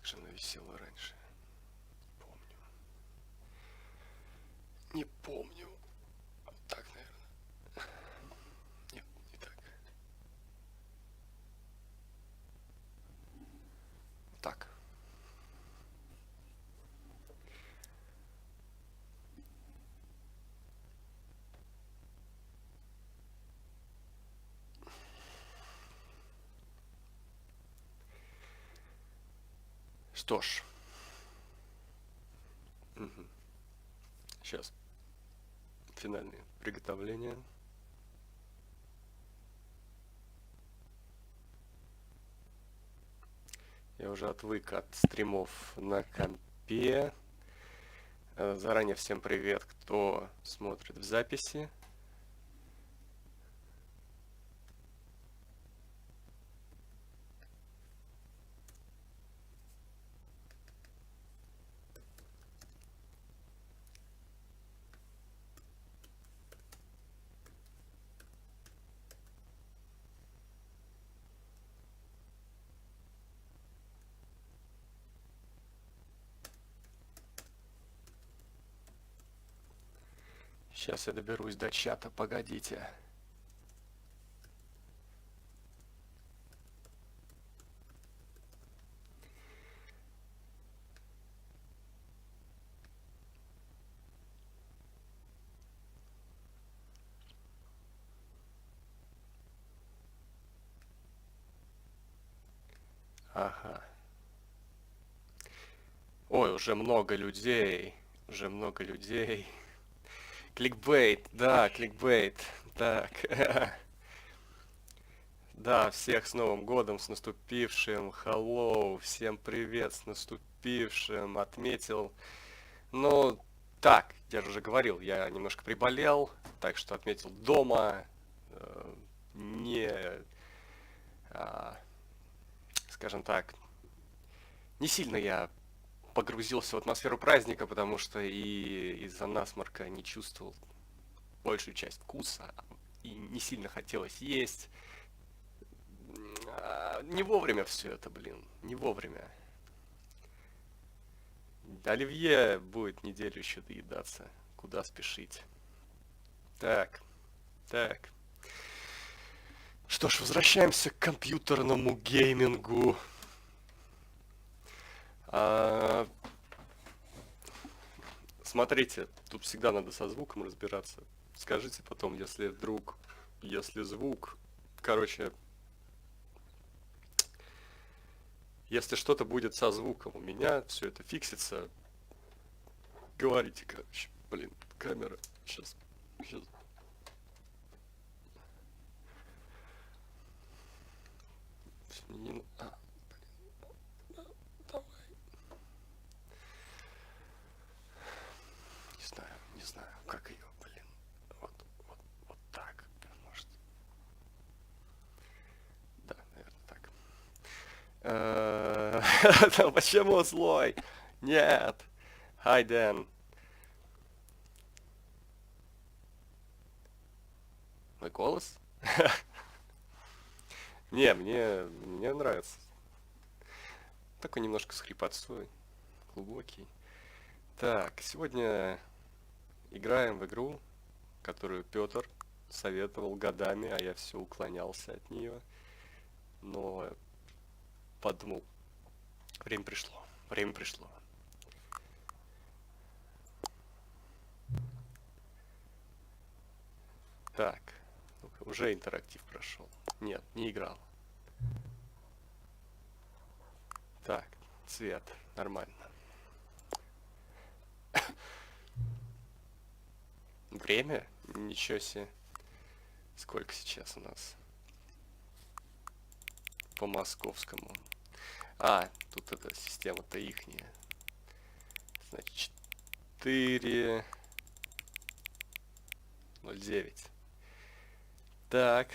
же она висела раньше? Помню. Не помню. Так, наверное. Нет, не так. Так. Что ж. Сейчас. Финальные приготовления. Я уже отвык от стримов на компе. Заранее всем привет, кто смотрит в записи. Сейчас я доберусь до чата, погодите. Ага. Ой, уже много людей. Уже много людей. Кликбейт, да, кликбейт. Так. Да, всех с Новым годом, с наступившим. Hello, всем привет, с наступившим. Отметил. Ну, так, я же уже говорил, я немножко приболел, так что отметил дома. Не, скажем так, не сильно я погрузился в атмосферу праздника, потому что и из-за насморка не чувствовал большую часть вкуса, и не сильно хотелось есть. Не вовремя все это, блин, не вовремя. Оливье будет неделю еще доедаться. Куда спешить? Так, так. Что ж, возвращаемся к компьютерному геймингу. Смотрите, тут всегда надо со звуком разбираться. Скажите потом, если звук, короче, если что-то будет со звуком у меня, все это фиксится. Говорите, короче, блин, камера, сейчас. Не, давай. Не знаю, как ее, блин. Вот так, может. Да, наверное, так. Почему злой? Нет. Hi, Dan. Мой голос? Не, мне нравится. Такой немножко с хрипотцой. Глубокий. Так, сегодня играем в игру, которую Петр советовал годами, а я все уклонялся от нее. Но подумал, время пришло. Время пришло. Так, уже интерактив прошел. Нет, не играл. Так, цвет, нормально. Время? Ничего себе. Сколько сейчас у нас? По московскому. Тут эта система-то ихняя. Значит, 4:09. Так.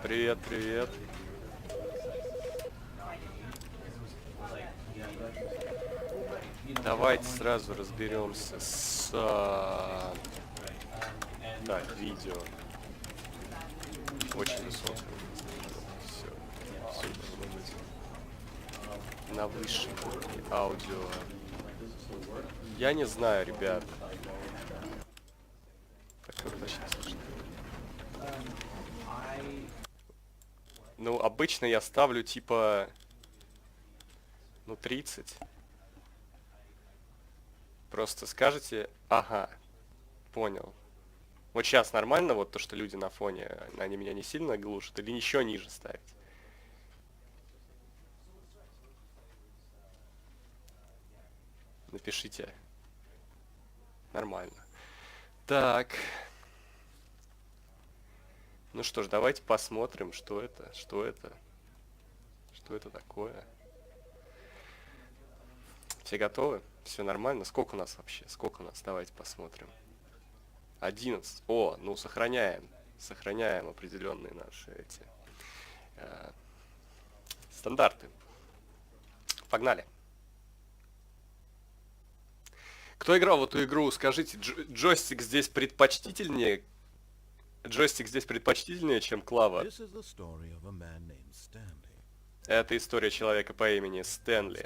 Привет, привет. Давайте сразу разберемся с... Так, видео. Очень высокое. Все должно быть на высшем уровне. Аудио. Я не знаю, ребят. Как это вообще слышно? Ну, обычно я ставлю типа... Ну, 30. Просто скажете, ага, понял. Вот сейчас нормально, вот то, что люди на фоне, они меня не сильно глушат, или еще ниже ставить? Напишите. Нормально. Так. Ну что ж, давайте посмотрим, что это, что это. Что это такое? Все готовы? Все нормально? Сколько у нас вообще? Сколько у нас? Давайте посмотрим. 11. О, ну сохраняем. Сохраняем определенные наши эти стандарты. Погнали. Кто играл в эту игру? Скажите, джойстик здесь предпочтительнее? Джойстик здесь предпочтительнее, чем клава? Это история человека по имени Стэнли.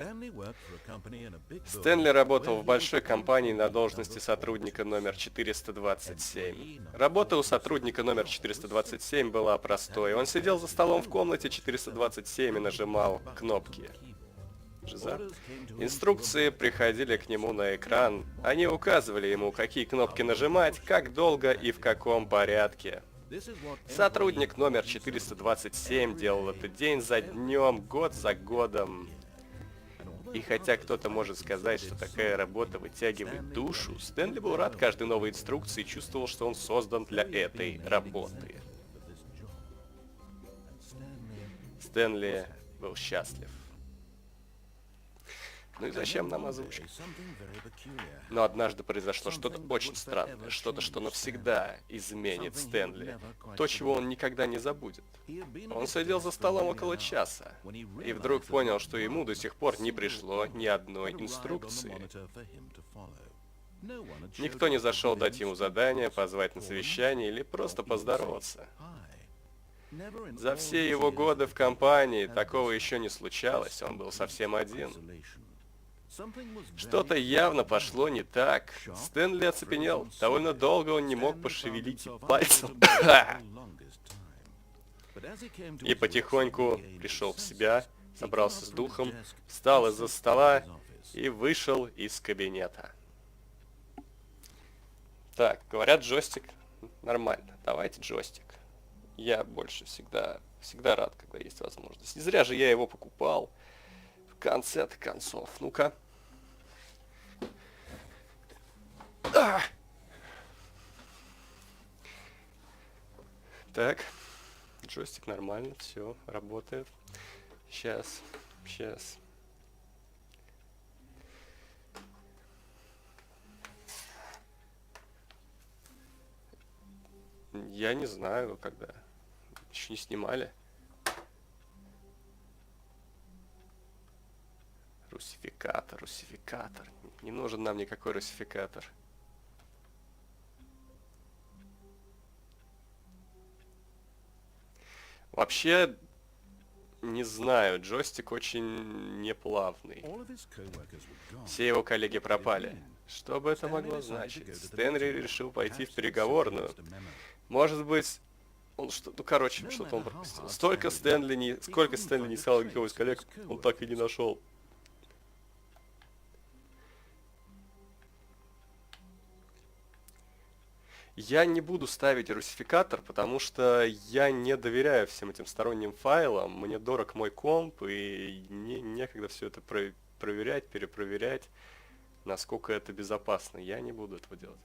Стэнли работал в большой компании на должности сотрудника номер 427. Работа у сотрудника номер 427 была простой. Он сидел за столом в комнате 427 и нажимал кнопки. Инструкции приходили к нему на экран. Они указывали ему, какие кнопки нажимать, как долго и в каком порядке. Сотрудник номер 427 делал это день за днем, год за годом. И хотя кто-то может сказать, что такая работа вытягивает душу, Стэнли был рад каждой новой инструкции и чувствовал, что он создан для этой работы. Стэнли был счастлив. Ну и зачем нам озвучка? Но однажды произошло что-то очень странное, что-то, что навсегда изменит Стэнли. То, чего он никогда не забудет. Он сидел за столом около часа, и вдруг понял, что ему до сих пор не пришло ни одной инструкции. Никто не зашел дать ему задание, позвать на совещание или просто поздороваться. За все его годы в компании такого еще не случалось, он был совсем один. Что-то явно пошло не так. Стэнли оцепенел. Довольно долго он не мог пошевелить пальцем. И потихоньку пришел в себя, собрался с духом, встал из-за стола и вышел из кабинета. Так, говорят, джойстик нормально. Давайте джойстик. Я больше всегда рад, когда есть возможность. Не зря же я его покупал. В конце-то концов. Ну-ка. Так. Джойстик нормально. Все, работает. Сейчас. Я не знаю, когда. Еще не снимали. Русификатор. Не нужен нам никакой русификатор. Вообще, не знаю, джойстик очень неплавный. Все его коллеги пропали. Что бы это могло значить? Стэнли решил пойти в переговорную. Может быть, он что-то, ну, короче, что-то он пропустил. Сколько Стэнли не искал никого из коллег, он так и не нашел. Я не буду ставить русификатор, потому что я не доверяю всем этим сторонним файлам. Мне дорог мой комп, и некогда все это проверять, перепроверять, насколько это безопасно. Я не буду этого делать.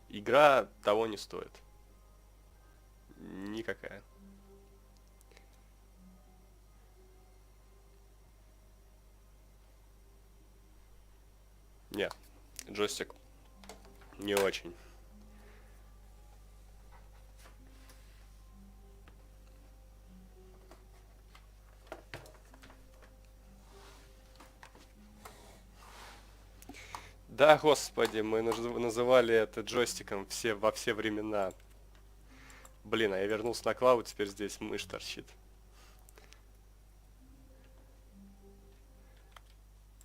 Игра того не стоит. Никакая. Нет, джойстик не очень. Да, господи, мы называли это джойстиком во все времена. Блин, а я вернулся на клаву, теперь здесь мышь торчит.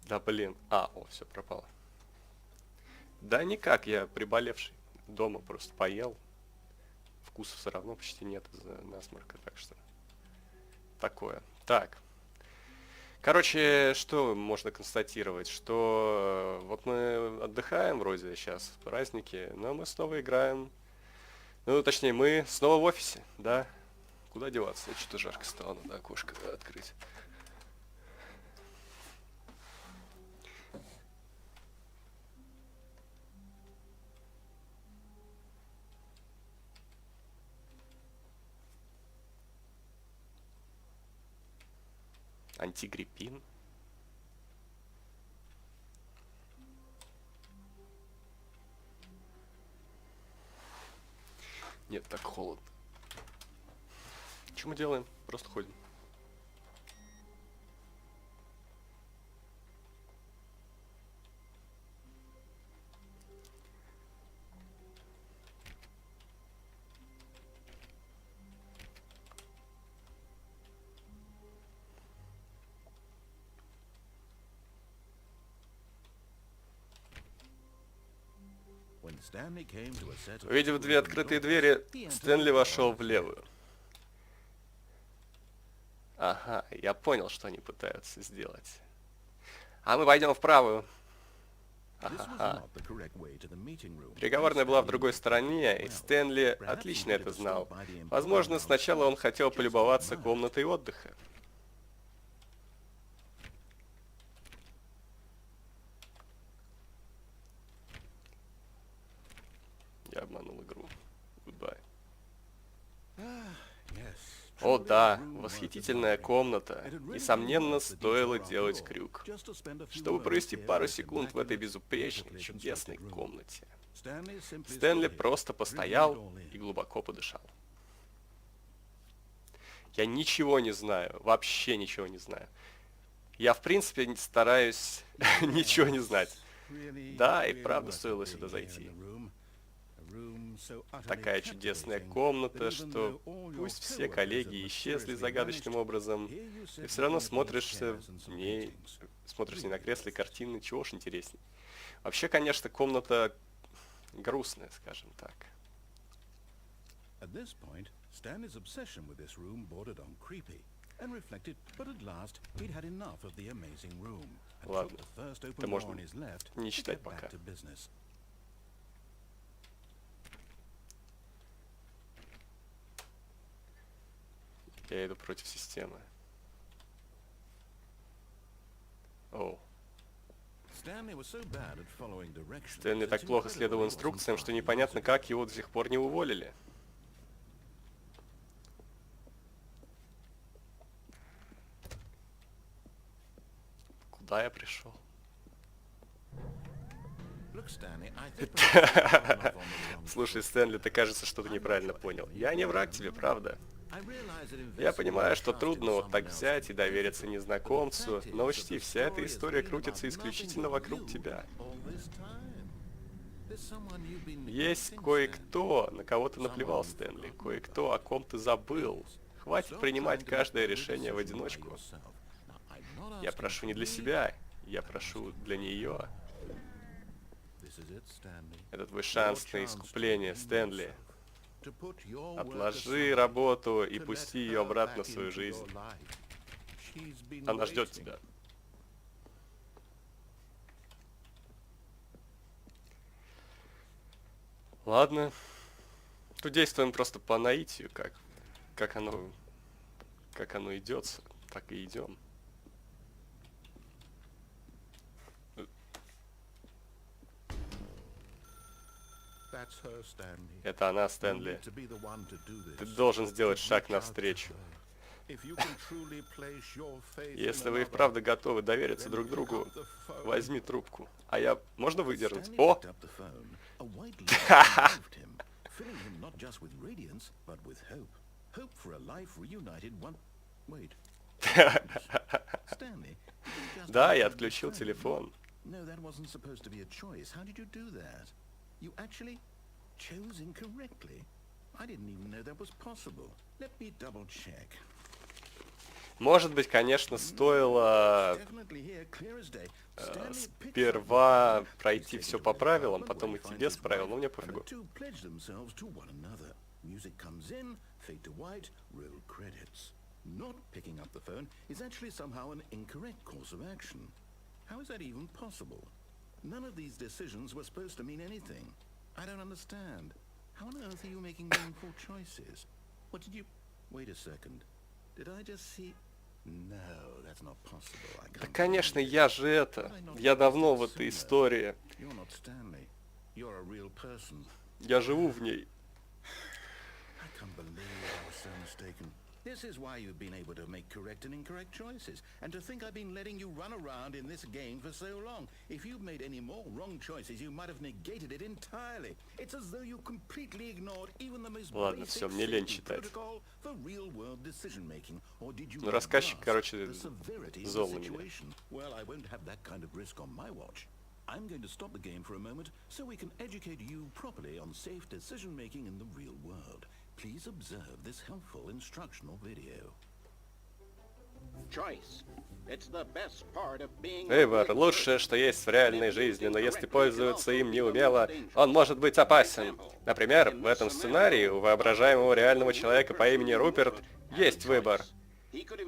Да блин. О, все пропало. Да никак, я приболевший. Дома просто поел. Вкуса все равно почти нет из-за насморка, так что... Такое. Так. Короче, что можно констатировать? Что вот мы отдыхаем вроде сейчас, праздники, но мы снова играем. Ну, точнее, мы снова в офисе, да? Куда деваться? Что-то жарко стало, надо окошко открыть. Антигриппин. Нет, так холодно. Что мы делаем? Просто ходим. Увидев две открытые двери, Стэнли вошел в левую. Ага, я понял, что они пытаются сделать. А мы пойдем в правую. Ага. Переговорная была в другой стороне, и Стэнли отлично это знал. Возможно, сначала он хотел полюбоваться комнатой отдыха. Я обманул игру. Goodbye. О да, восхитительная комната. Несомненно, стоило делать крюк, чтобы провести пару секунд в этой безупречной, чудесной комнате. Стэнли просто постоял и глубоко подышал. Я ничего не знаю, вообще ничего не знаю. Я, в принципе, стараюсь ничего не знать. Да, и правда стоило сюда зайти. Такая чудесная комната, что пусть все коллеги исчезли загадочным образом, ты все равно смотришься в ней, смотришь не на кресле картины, чего уж интересней. Вообще, конечно, комната грустная, скажем так. Ладно, это можно не читать пока. Я иду против системы. Оу. Стэнли так плохо следовал инструкциям, что непонятно, как его до сих пор не уволили. Куда я пришел? Слушай, Стэнли, ты, кажется, что-то неправильно понял. Я не враг тебе, правда? Я понимаю, что трудно вот так взять и довериться незнакомцу, но учти, вся эта история крутится исключительно вокруг тебя. Есть кое-кто, на кого ты наплевал, Стэнли, кое-кто, о ком ты забыл. Хватит принимать каждое решение в одиночку. Я прошу не для себя, я прошу для нее. Это твой шанс на искупление, Стэнли. Отложи работу и пусти ее обратно в свою жизнь. Она ждет тебя. Ладно. Тут действуем просто по наитию, как оно идет, так и идем. Это она, Стэнли. Ты должен сделать шаг навстречу. Если вы и вправду готовы довериться друг другу, возьми трубку. А я... Можно выдернуть? О! Да, я отключил телефон. No, that wasn't supposed to be a choice. How did you do that? You actually chose incorrectly. I didn't even know that was possible. Let me double check. Может быть, конечно, стоило сперва пройти все по правилам, потом идти без правил, но мне пофигу. Not picking up the phone is actually somehow an incorrect course of action. How is that even possible? None of these decisions were supposed to mean anything. I don't understand. How on earth are you making meaningful choices? What did you... Wait a second. Did I just see... No, that's not possible. Да, конечно, я же это. Я давно в этой истории. You're not Stanley. You're a real person. Я живу в ней. I can't believe I was so mistaken. This is why you've been able to make correct and incorrect choices. And to think I've been letting you run around in this game for so long. If you'd made any more wrong choices, you might have negated it entirely. It's as though you completely ignored even the most basic protocol for real-world decision-making. Or did you рассказчик, короче, зол на меня. Well, I won't have that kind of risk on my watch. I'm going to stop the game for a moment so we can educate you properly on safe decision-making in the real world. Please observe this helpful instructional video. Выбор — лучшее, что есть в реальной жизни, но если пользоваться им неумело, он может быть опасен. Например, в этом сценарии у воображаемого реального человека по имени Руперт есть выбор.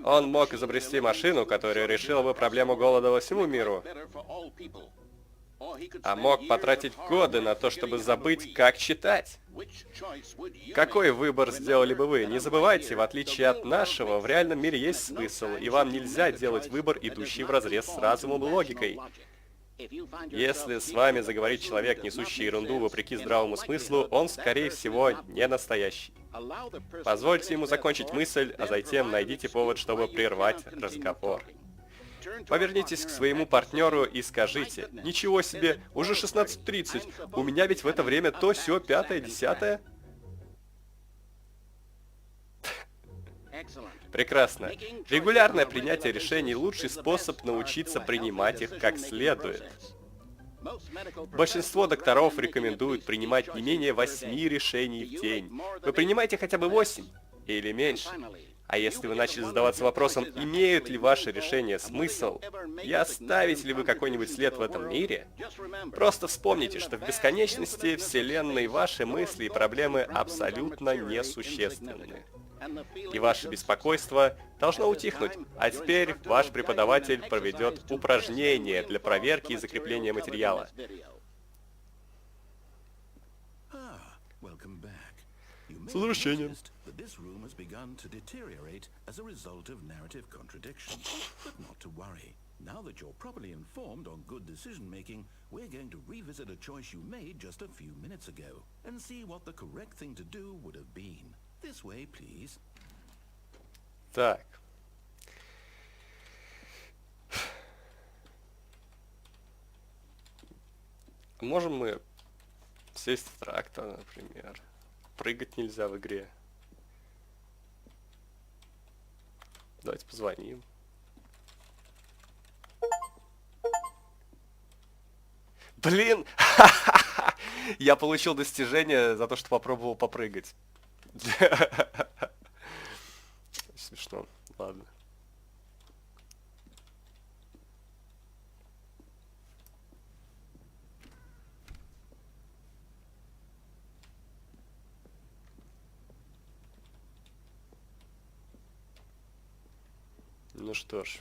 Он мог изобрести машину, которая решила бы проблему голода всему миру. А мог потратить годы на то, чтобы забыть, как читать. Какой выбор сделали бы вы? Не забывайте, в отличие от нашего, в реальном мире есть смысл, и вам нельзя делать выбор, идущий вразрез с разумом и логикой. Если с вами заговорит человек, несущий ерунду вопреки здравому смыслу, он, скорее всего, не настоящий. Позвольте ему закончить мысль, а затем найдите повод, чтобы прервать разговор. Повернитесь к своему партнеру и скажите: «Ничего себе, уже 16:30, у меня ведь в это время то, сё, пятое, десятое». Прекрасно. Регулярное принятие решений — лучший способ научиться принимать их как следует. Большинство докторов рекомендуют принимать не менее 8 решений в день. Вы принимаете хотя бы 8 или меньше. А если вы начали задаваться вопросом, имеют ли ваши решения смысл, и оставите ли вы какой-нибудь след в этом мире, просто вспомните, что в бесконечности Вселенной ваши мысли и проблемы абсолютно несущественны. И ваше беспокойство должно утихнуть. А теперь ваш преподаватель проведет упражнение для проверки и закрепления материала. С возвращением. This room has begun to deteriorate as a result of narrative contradiction. But not to worry. Now that you're properly informed on good decision-making, we're going to revisit a choice you made just a few minutes ago and see what the correct thing to do would have been. This way, please. Так. Можем мы сесть в трактор, например. Прыгать нельзя в игре. Давайте позвоним. Блин! Я получил достижение за то, что попробовал попрыгать. Смешно. Ладно. Ну что ж.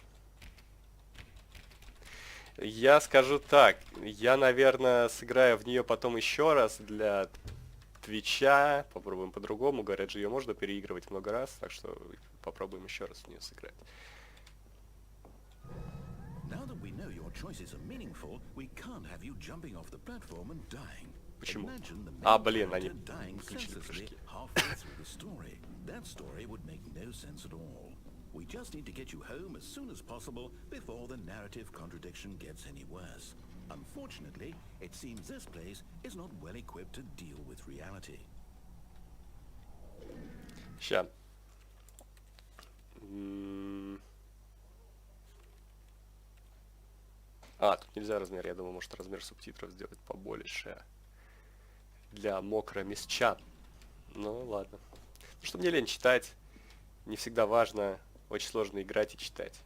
Я скажу так. Я, наверное, сыграю в нее потом еще раз для Твича. Попробуем по-другому. Говорят же, ее можно переигрывать много раз. Так что попробуем еще раз в нее сыграть. Почему? А, блин, они включили прыжки. We just need to get you home as soon as possible before the narrative contradiction gets any worse. Unfortunately, it seems this place is not well equipped to deal with reality. Ща. А, тут нельзя размер. Я думал, может размер субтитров сделать побольше. Для мокромесчан. Ну, ладно. Что мне лень читать. Не всегда важно. Очень сложно играть и читать.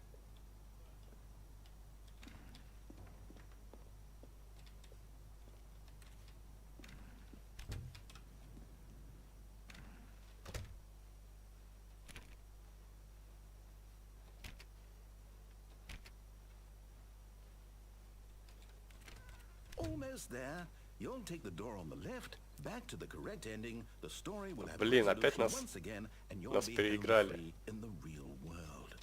Almost there. You'll take the door on the left, back to the correct ending. The story will have Блин, опять resolution нас once again, and you'll нас be home переиграли. free in the real world.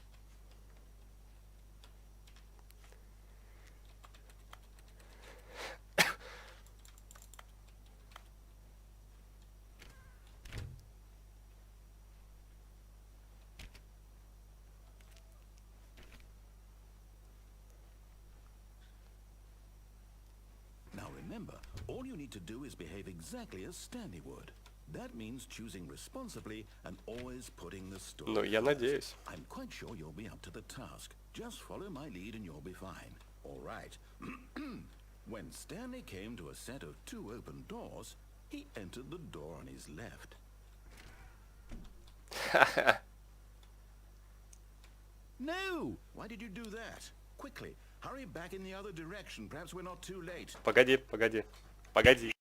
Now remember, all you need to do is behave exactly as Stanley would. That means choosing responsibly and always putting the story Ну, я first. надеюсь. I'm quite sure you'll be up to the task. Just follow my lead and you'll be fine. All right. When Stanley came to a set of 2 open doors, he entered the door on his left. No! Why did you do that? Quickly, hurry back in the other direction. Perhaps we're not too late. Погоди, погоди. Погоди.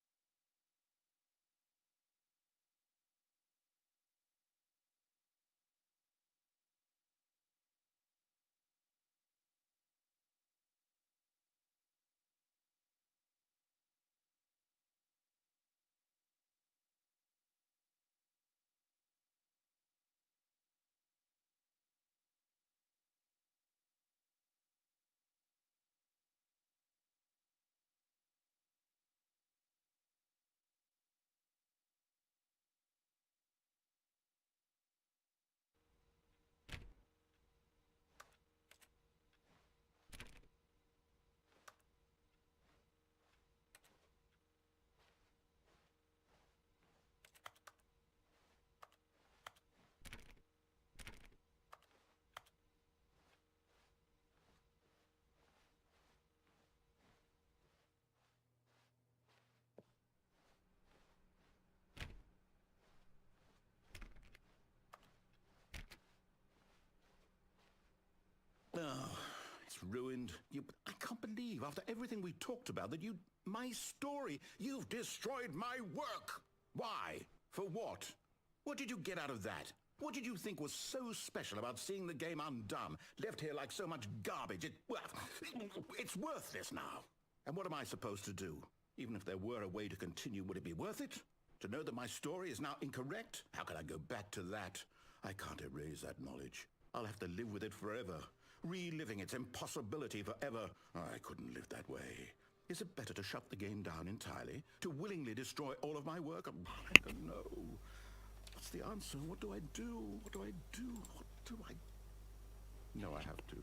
Oh, it's ruined. I can't believe, after everything we talked about, that my story, you've destroyed my work. Why? For what? What did you get out of that? What did you think was so special about seeing the game undone, left here like so much garbage? It's worthless now. And what am I supposed to do? Even if there were a way to continue, would it be worth it? To know that my story is now incorrect? How can I go back to that? I can't erase that knowledge. I'll have to live with it forever. Reliving its impossibility forever. I couldn't live that way. Is it better to shut the game down entirely? To willingly destroy all of my work? I don't know. What's the answer? What do I do? What do I do? What do I... No, I have to.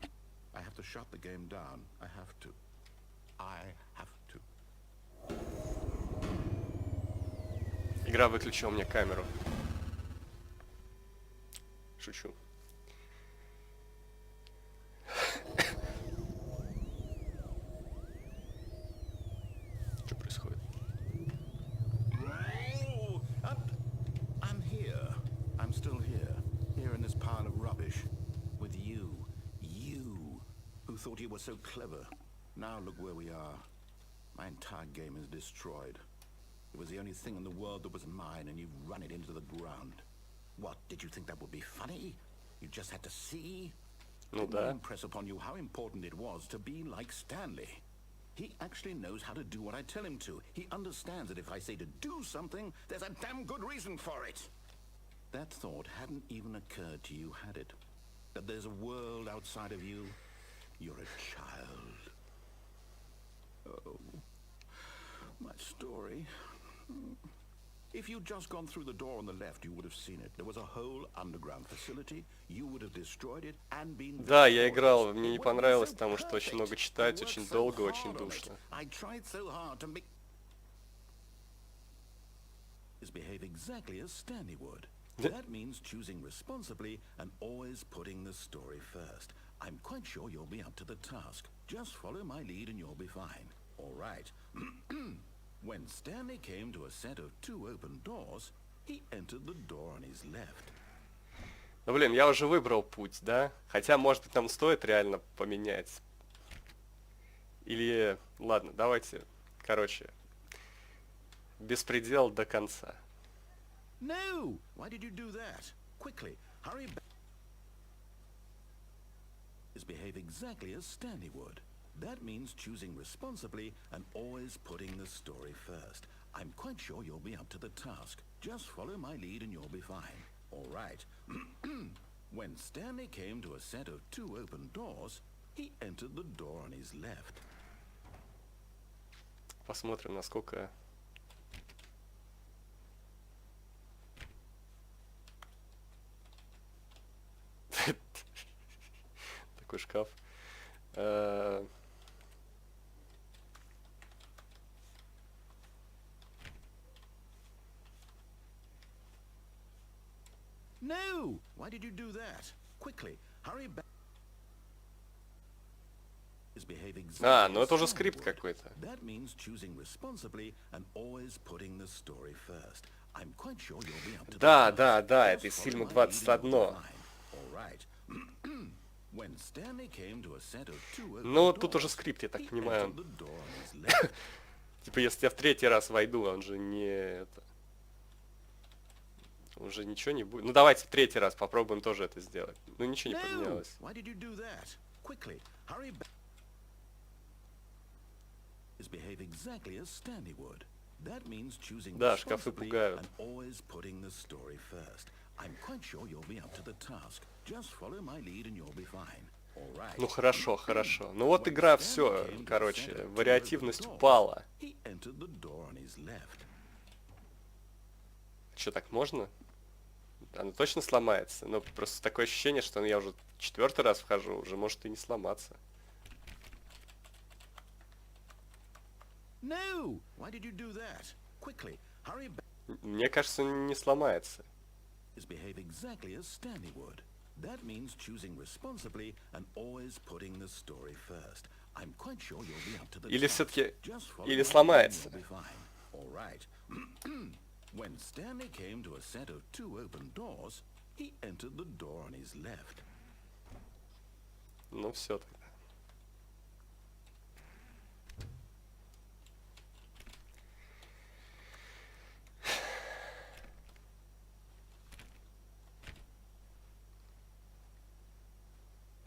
I have to shut the game down. I have to. I have to. Игра выключила мне камеру. Шучу. Что происходит? Oh, I'm here. I'm still here. Here in this pile of rubbish. With you. You. Who thought you were so clever. Now look where we are. My entire game is destroyed. It was the only thing in the world that was mine, and you've run it into the ground. What, did you think that would be funny? You just had to see? Ну Didn't I да. impress upon you how important it was to be like Stanley? He actually knows how to do what I tell him to. He understands that if I say to do something, there's a damn good reason for it. That thought hadn't even occurred to you, had it? That there's a world outside of you? You're a child. Oh, my story. If you'd just gone through the door on the left, you would have seen it. There was a whole underground facility. You would have destroyed it and been... Да, я играл, мне не понравилось, потому что очень много читать, очень долго, очень душно. I tried so hard to make... behave exactly as Stanley would. That means choosing responsibly and always putting the story first. I'm quite sure you'll be up to the task. Just follow my lead and you'll be fine. All right. When Stanley came to a set of 2 open doors, he entered the door on his left. Ну, блин, я уже выбрал путь, да? Хотя, может быть, нам стоит реально поменять. Или... Ладно, давайте, короче, беспредел до конца. No! Why did you do that? Quickly, hurry back. Behave exactly as Stanley would. That means choosing responsibly and always putting the story first. I'm quite sure you'll be up to the task. Just follow my lead and you'll be fine. All right. When Stanley came to a set of 2 open doors, he entered the door on his left. Посмотрим, насколько... Такой шкаф. No! Why did you do that? Quickly, hurry back. Ну это уже скрипт какой-то. That means choosing responsibly and always putting the story first. I'm quite sure you'll be up to Да, это из фильма 21. Ну, тут уже скрипт, я так понимаю. Типа, если я в 3-й раз войду, он же не это... Уже ничего не будет. Ну, давайте в 3-й раз попробуем тоже это сделать. Ну, ничего не поменялось. Да, шкафы пугают. Ну хорошо, хорошо. Ну вот игра, все, короче, вариативность упала. Что, так можно? Она точно сломается? Ну, просто такое ощущение, что я уже 4-й раз вхожу, уже может и не сломаться. Мне кажется, не сломается. Или все-таки... Или сломается. When Stanley came to a set of 2 open doors, he entered the door on his left. Ну все тогда.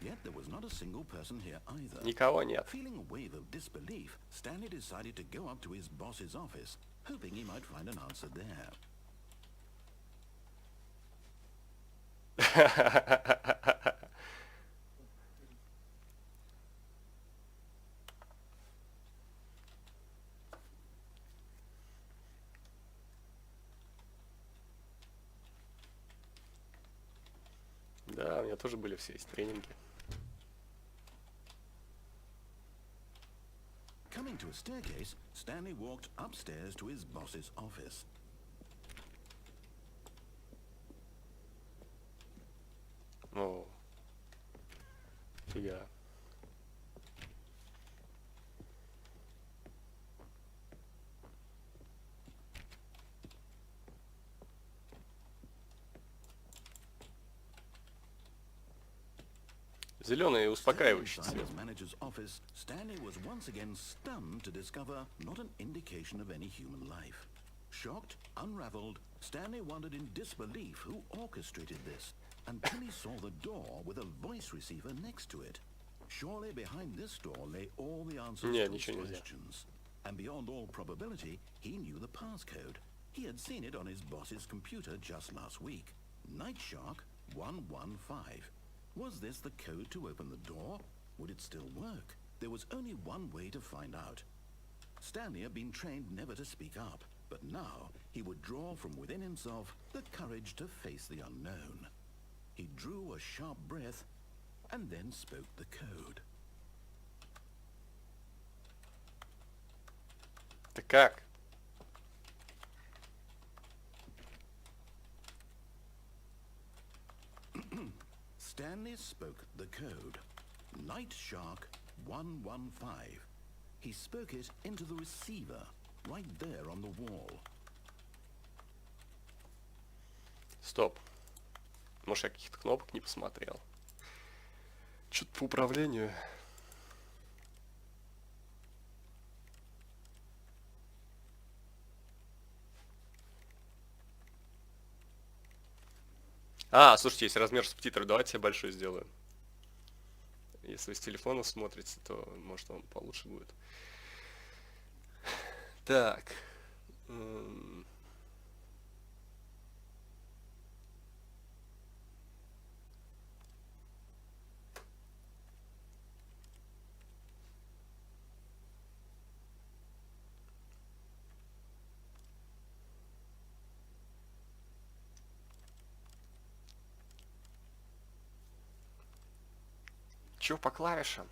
Yet there was not a single person here either. Никого нет. Feeling a wave of disbelief, Stanley decided to go up to his boss's office, hoping he might find an answer there. Да, у меня тоже были все эти тренинги. Coming to a staircase, Stanley walked upstairs to his boss's office. О, фига. Зеленый успокаивающий цвет. Manager's office, Stanley was once again stunned to discover not an indication of any human life. Shocked, unraveled, Stanley wondered in disbelief who orchestrated this, until he saw the door with a voice receiver next to it. Surely behind this door lay all the answers to his questions. And beyond all probability, he knew the passcode. He had seen it on his boss's computer just last week. Night Shark 115. Was this the code to open the door? Would it still work? There was only one way to find out. Stanley had been trained never to speak up, but now he would draw from within himself the courage to face the unknown. He drew a sharp breath and then spoke the code. Да как? Stanley spoke the code. Night Shark 115. He spoke it into the receiver, right there on the wall. Стоп. Может, я каких-то кнопок не посмотрел. Что-то по управлению. А, слушайте, есть размер субтитров. Давайте я большой сделаю. Если вы с телефона смотрите, то может вам получше будет. Так. Чё по клавишам?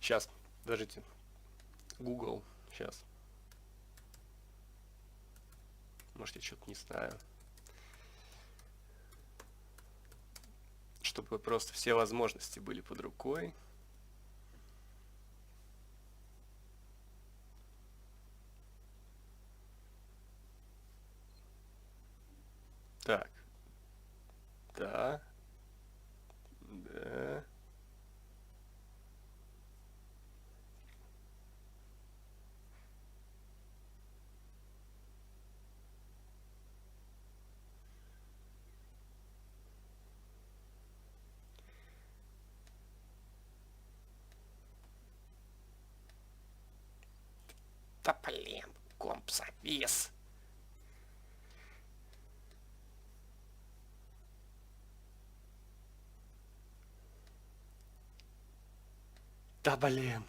Сейчас, подождите. Google, сейчас. Может, я что-то не знаю. Чтобы просто все возможности были под рукой. Так. Да. Да. Да блин, комп завис. Да блин.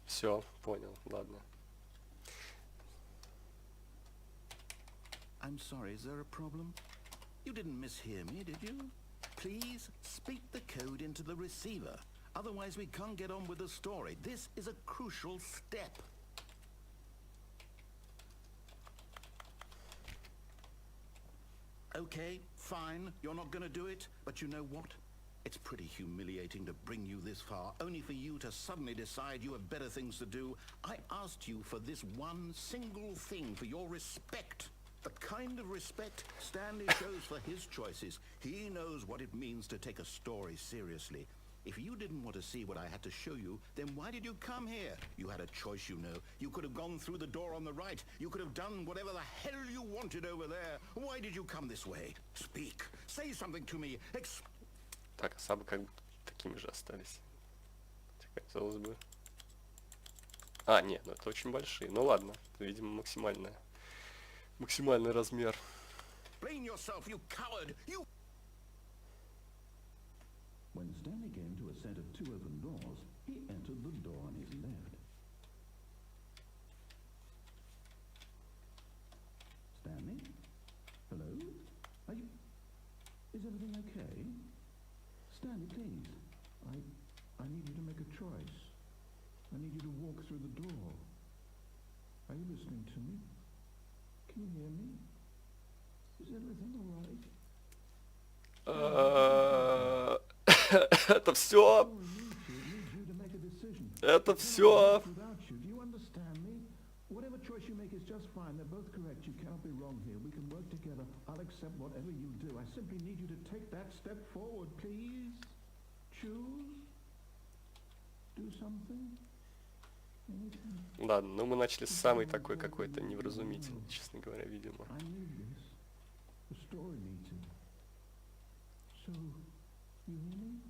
Все, понял, ладно. I'm sorry, is there a problem? You didn't mishear me, did you? Please speak the code into the receiver. Otherwise we can't get on with the story. This is a crucial step. Okay, fine, you're not gonna do it, but you know what? It's pretty humiliating to bring you this far, only for you to suddenly decide you have better things to do. I asked you for this one single thing, for your respect. The kind of respect Stanley shows for his choices. He knows what it means to take a story seriously. If you didn't want to see what I had to show you, then why did you come here? You had a choice, you know. You could have gone through the door on the right. You could have done whatever the hell you wanted over there. Why did you come this way? Speak. Say something to me. Так, особо как бы такими же остались. Казалось бы. А, нет, ну это очень большие. Ну ладно, видимо, максимальный размер. Blame yourself, you coward! You... When Stanley came to a set of two open doors, he entered the door on his left. Stanley? Hello? Are you... Is everything okay? Stanley, please. I need you to make a choice. I need you to walk through the door. Are you listening to me? Can you hear me? Is everything all right? Это все. Это все. Whatever choice you make is just fine. They're both correct. You cannot be wrong here. We can work together. I'll accept whatever you do. I simply need you to take that step forward, please. Choose. Do something. Anything. Ладно, ну мы начали с самой такой какой-то невразумительной, честно говоря, видимо. I need this. The story needs it. So, you hear me?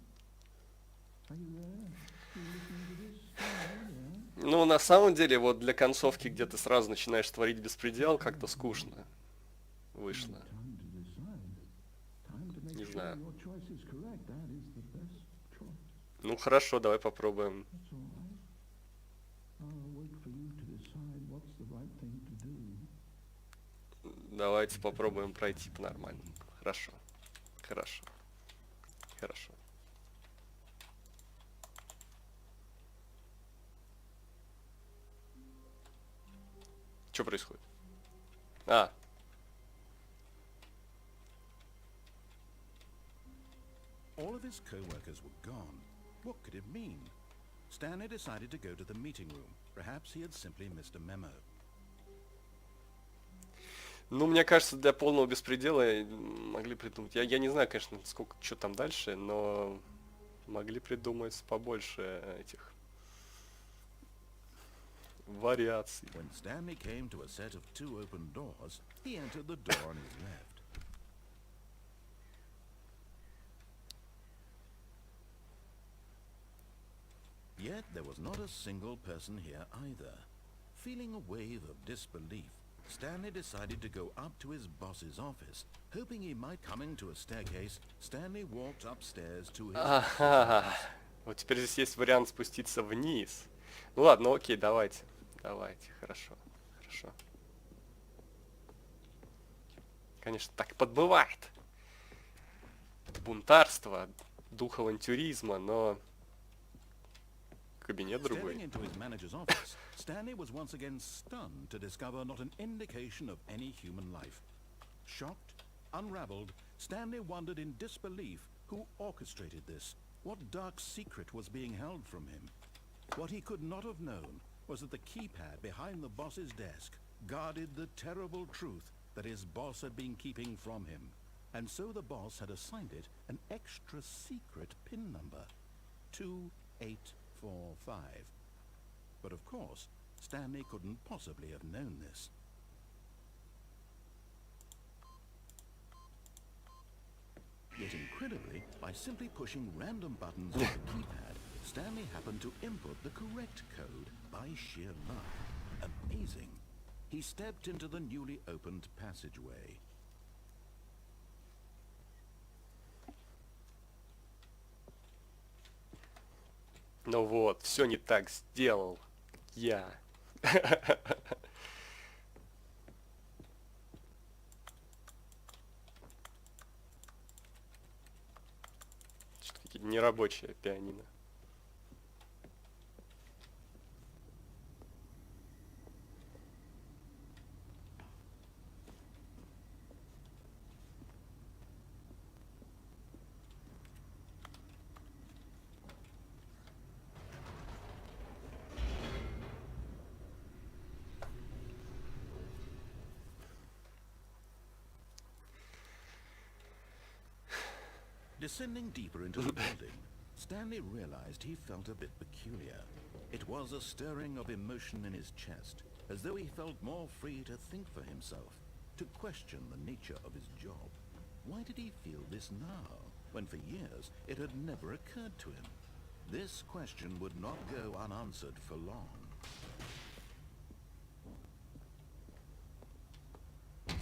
Are you there? You listening to this? Yeah. Ну, на самом деле, вот для концовки, где ты сразу начинаешь творить беспредел, как-то скучно вышло. Time to decide. Time to make Не sure знаю. your choice is correct. That is the best choice. Ну хорошо, давай попробуем. That's all right. I'll wait for you to decide what's the right thing to do. Давайте попробуем пройти по-нормальному. Хорошо. Хорошо. Хорошо. Что происходит? А, All of his co-workers were gone. What could it mean? Stanley decided to go to the meeting room. Perhaps he had simply missed a memo. ну, мне кажется, для полного беспредела могли придумать. Я не знаю, конечно, сколько, что там дальше, но могли придумать побольше этих вариаций. When Stanley came to a set of 2 open doors, he entered the door on his left. Yet there was not a single person here either. Feeling a wave of disbelief, Stanley decided to go up to his boss's office. Hoping he might coming to a staircase, Stanley walked upstairs to his Ага. Вот теперь здесь есть вариант спуститься вниз. Ну ладно, окей, давайте. Давайте, хорошо. Хорошо. Конечно, так подбывает. Бунтарство, дух авантюризма, но кабинет Staring другой. into his manager's office, Stanley was once again stunned to discover not an indication of any human life. Shocked, unraveled, Stanley wondered in disbelief who orchestrated this. What dark secret was being held from him? What he could not have known was that the keypad behind the boss's desk guarded the terrible truth that his boss had been keeping from him. And so the boss had assigned it an extra secret PIN number, 2845. But of course, Stanley couldn't possibly have known this. Yet incredibly, by simply pushing random buttons on the keypad, Stanley happened to input the correct code by sheer luck. Amazing. He stepped into the newly opened passageway. Ну вот, все не так сделал я. Что-то какие-то нерабочие пианино. Descending deeper into the building, Stanley realized he felt a bit peculiar. It was a stirring of emotion in his chest, as though he felt more free to think for himself, to question the nature of his job. Why did he feel this now, when for years it had never occurred to him? This question would not go unanswered for long.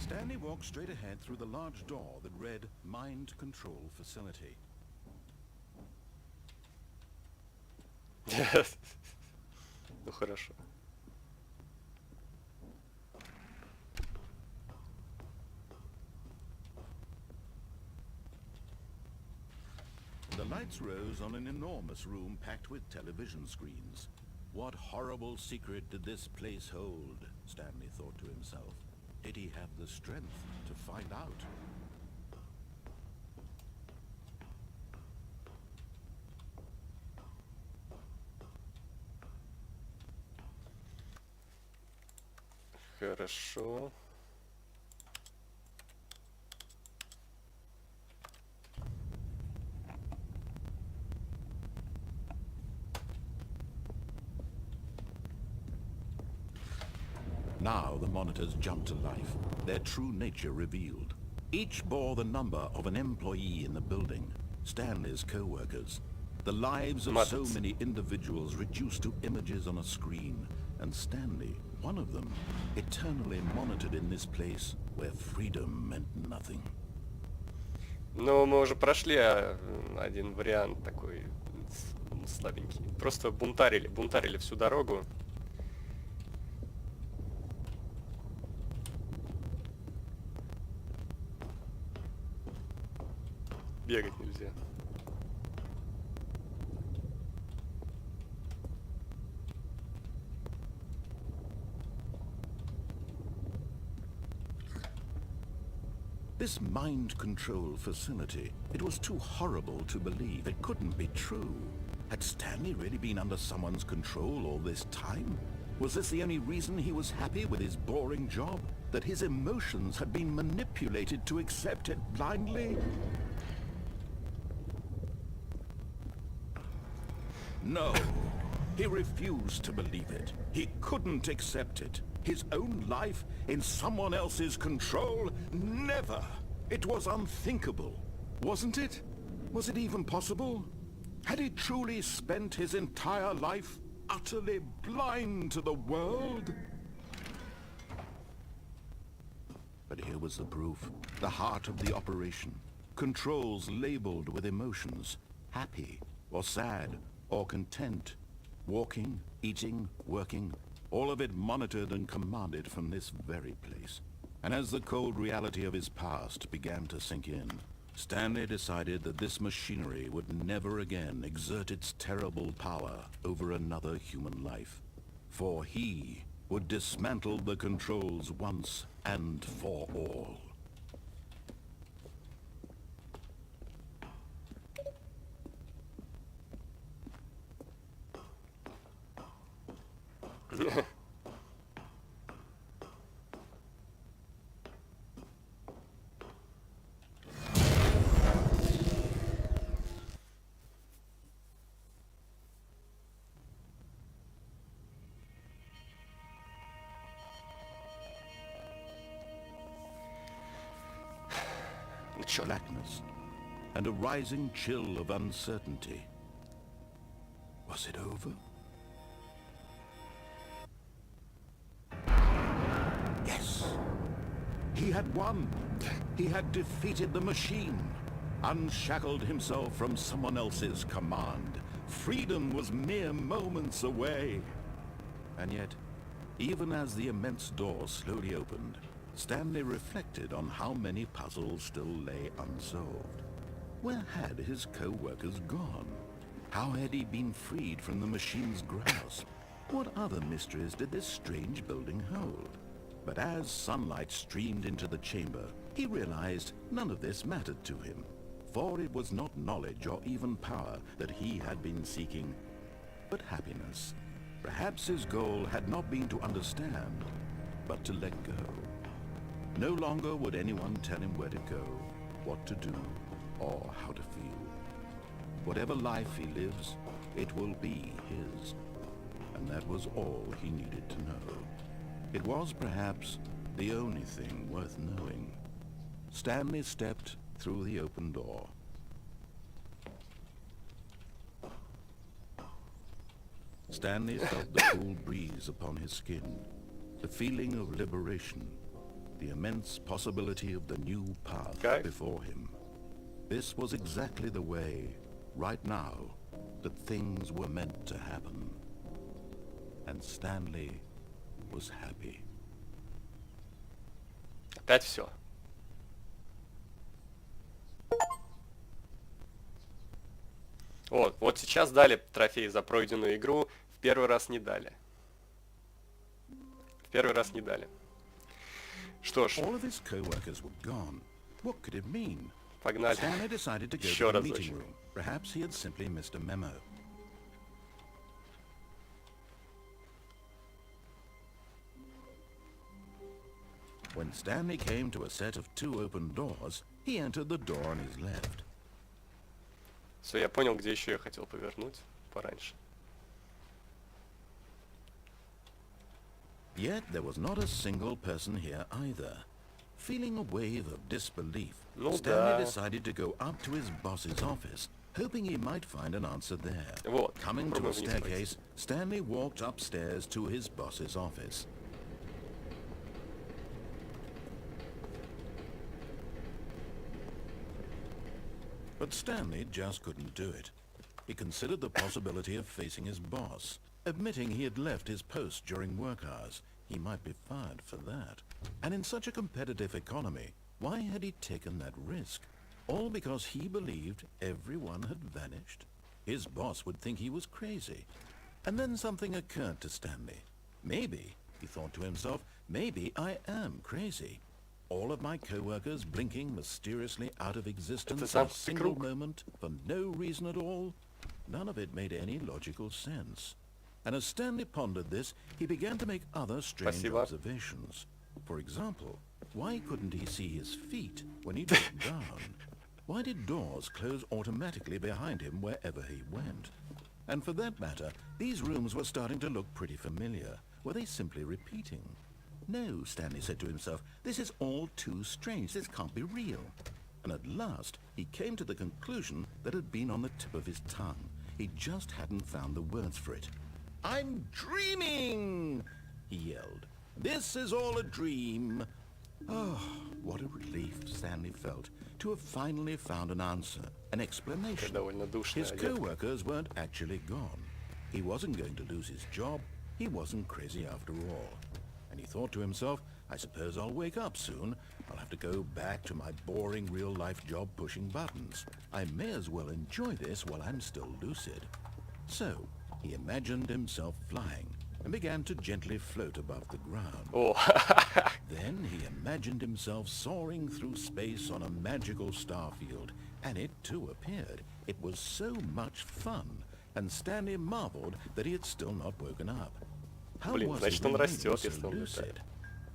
Stanley walked straight ahead through the large door that read Mind Control Facility. Ну хорошо. The lights rose on an enormous room packed with television screens. What horrible secret did this place hold? Stanley thought to himself. Did he have the strength to find out? Хорошо. Now the monitors jumped to life, their true nature revealed. Each bore the number of an employee in the building, Stanley's co-workers. The lives of so Матрица. many individuals reduced to images on a screen, and Stanley, one of them, eternally monitored in this place where freedom meant nothing. Ну, мы уже прошли один вариант такой слабенькие. Просто бунтарили всю дорогу. Бегать нельзя. This mind control facility, it was too horrible to believe. It couldn't be true. Had Stanley really been under someone's control all this time? Was this the only reason he was happy with his boring job? That his emotions had been manipulated to accept it blindly? No. He refused to believe it. He couldn't accept it. His own life in someone else's control? Never! It was unthinkable, wasn't it? Was it even possible? Had he truly spent his entire life utterly blind to the world? But here was the proof. The heart of the operation. Controls labeled with emotions. Happy, or sad, or content. Walking, eating, working. All of it monitored and commanded from this very place. And as the cold reality of his past began to sink in, Stanley decided that this machinery would never again exert its terrible power over another human life. For he would dismantle the controls once and for all. Blackness and a rising chill of uncertainty. Was it over? Yes! He had won! He had defeated the machine, unshackled himself from someone else's command. Freedom was mere moments away. And yet, even as the immense door slowly opened, Stanley reflected on how many puzzles still lay unsolved. Where had his co-workers gone? How had he been freed from the machine's grasp? What other mysteries did this strange building hold? But as sunlight streamed into the chamber, he realized none of this mattered to him. For it was not knowledge or even power that he had been seeking, but happiness. Perhaps his goal had not been to understand, but to let go. No longer would anyone tell him where to go, what to do, or how to feel. Whatever life he lives, it will be his. And that was all he needed to know. It was perhaps the only thing worth knowing. Stanley stepped through the open door. Stanley felt the cool breeze upon his skin, the feeling of liberation, the immense possibility of the new path before him. This was exactly the way, right now, that things were meant to happen. And Stanley was happy. Опять все. Вот сейчас дали трофей за пройденную игру, в первый раз не дали. В первый раз не дали. Что ж, погнали. Еще разочек. When Stanley came to a set of two open doors, he entered the door on his left. Все, я понял, где еще я хотел повернуть пораньше. Yet there was not a single person here either. Feeling a wave of disbelief, Stanley decided to go up to his boss's office, hoping he might find an answer there. Coming to a staircase, Stanley walked upstairs to his boss's office. But Stanley just couldn't do it. He considered the possibility of facing his boss, admitting he had left his post during work hours. He might be fired for that. And in such a competitive economy, why had he taken that risk? All because he believed everyone had vanished? His boss would think he was crazy. And then something occurred to Stanley. Maybe, he thought to himself, maybe I am crazy. All of my co-workers blinking mysteriously out of existence in a single moment for no reason at all? None of it made any logical sense. And as Stanley pondered this, he began to make other strange observations. For example, why couldn't he see his feet when he looked down? Why did doors close automatically behind him wherever he went? And for that matter, these rooms were starting to look pretty familiar. Were they simply repeating? No, Stanley said to himself, this is all too strange. This can't be real. And at last, he came to the conclusion that had been on the tip of his tongue. He just hadn't found the words for it. "I'm dreaming!" he yelled. "This is all a dream." Oh, what a relief Stanley felt to have finally found an answer, an explanation. His co-workers weren't actually gone. He wasn't going to lose his job. He wasn't crazy after all. And he thought to himself, I suppose I'll wake up soon. I'll have to go back to my boring real-life job pushing buttons. I may as well enjoy this while I'm still lucid. So, he imagined himself flying and began to gently float above the ground. Oh. Then he imagined himself soaring through space on a magical starfield, and it too appeared. It was so much fun, and Stanley marveled that he had still not woken up. How was значит, it он that he растет, was so если он lucid? летает.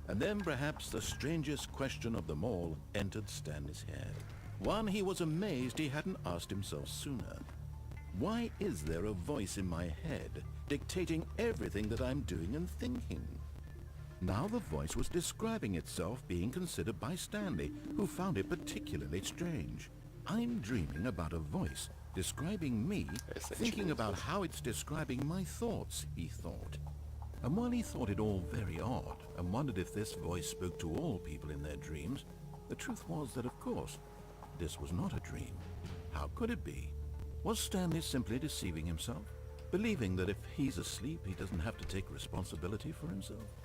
And then perhaps the strangest question of them all entered Stanley's head. One he was amazed he hadn't asked himself sooner. Why is there a voice in my head dictating everything that I'm doing and thinking? Now the voice was describing itself being considered by Stanley, who found it particularly strange. I'm dreaming about a voice describing me, thinking about how it's describing my thoughts, he thought. And while he thought it all very odd, and wondered if this voice spoke to all people in their dreams, the truth was that, of course, this was not a dream. How could it be? Was Stanley simply deceiving himself, believing that if he's asleep, he doesn't have to take responsibility for himself?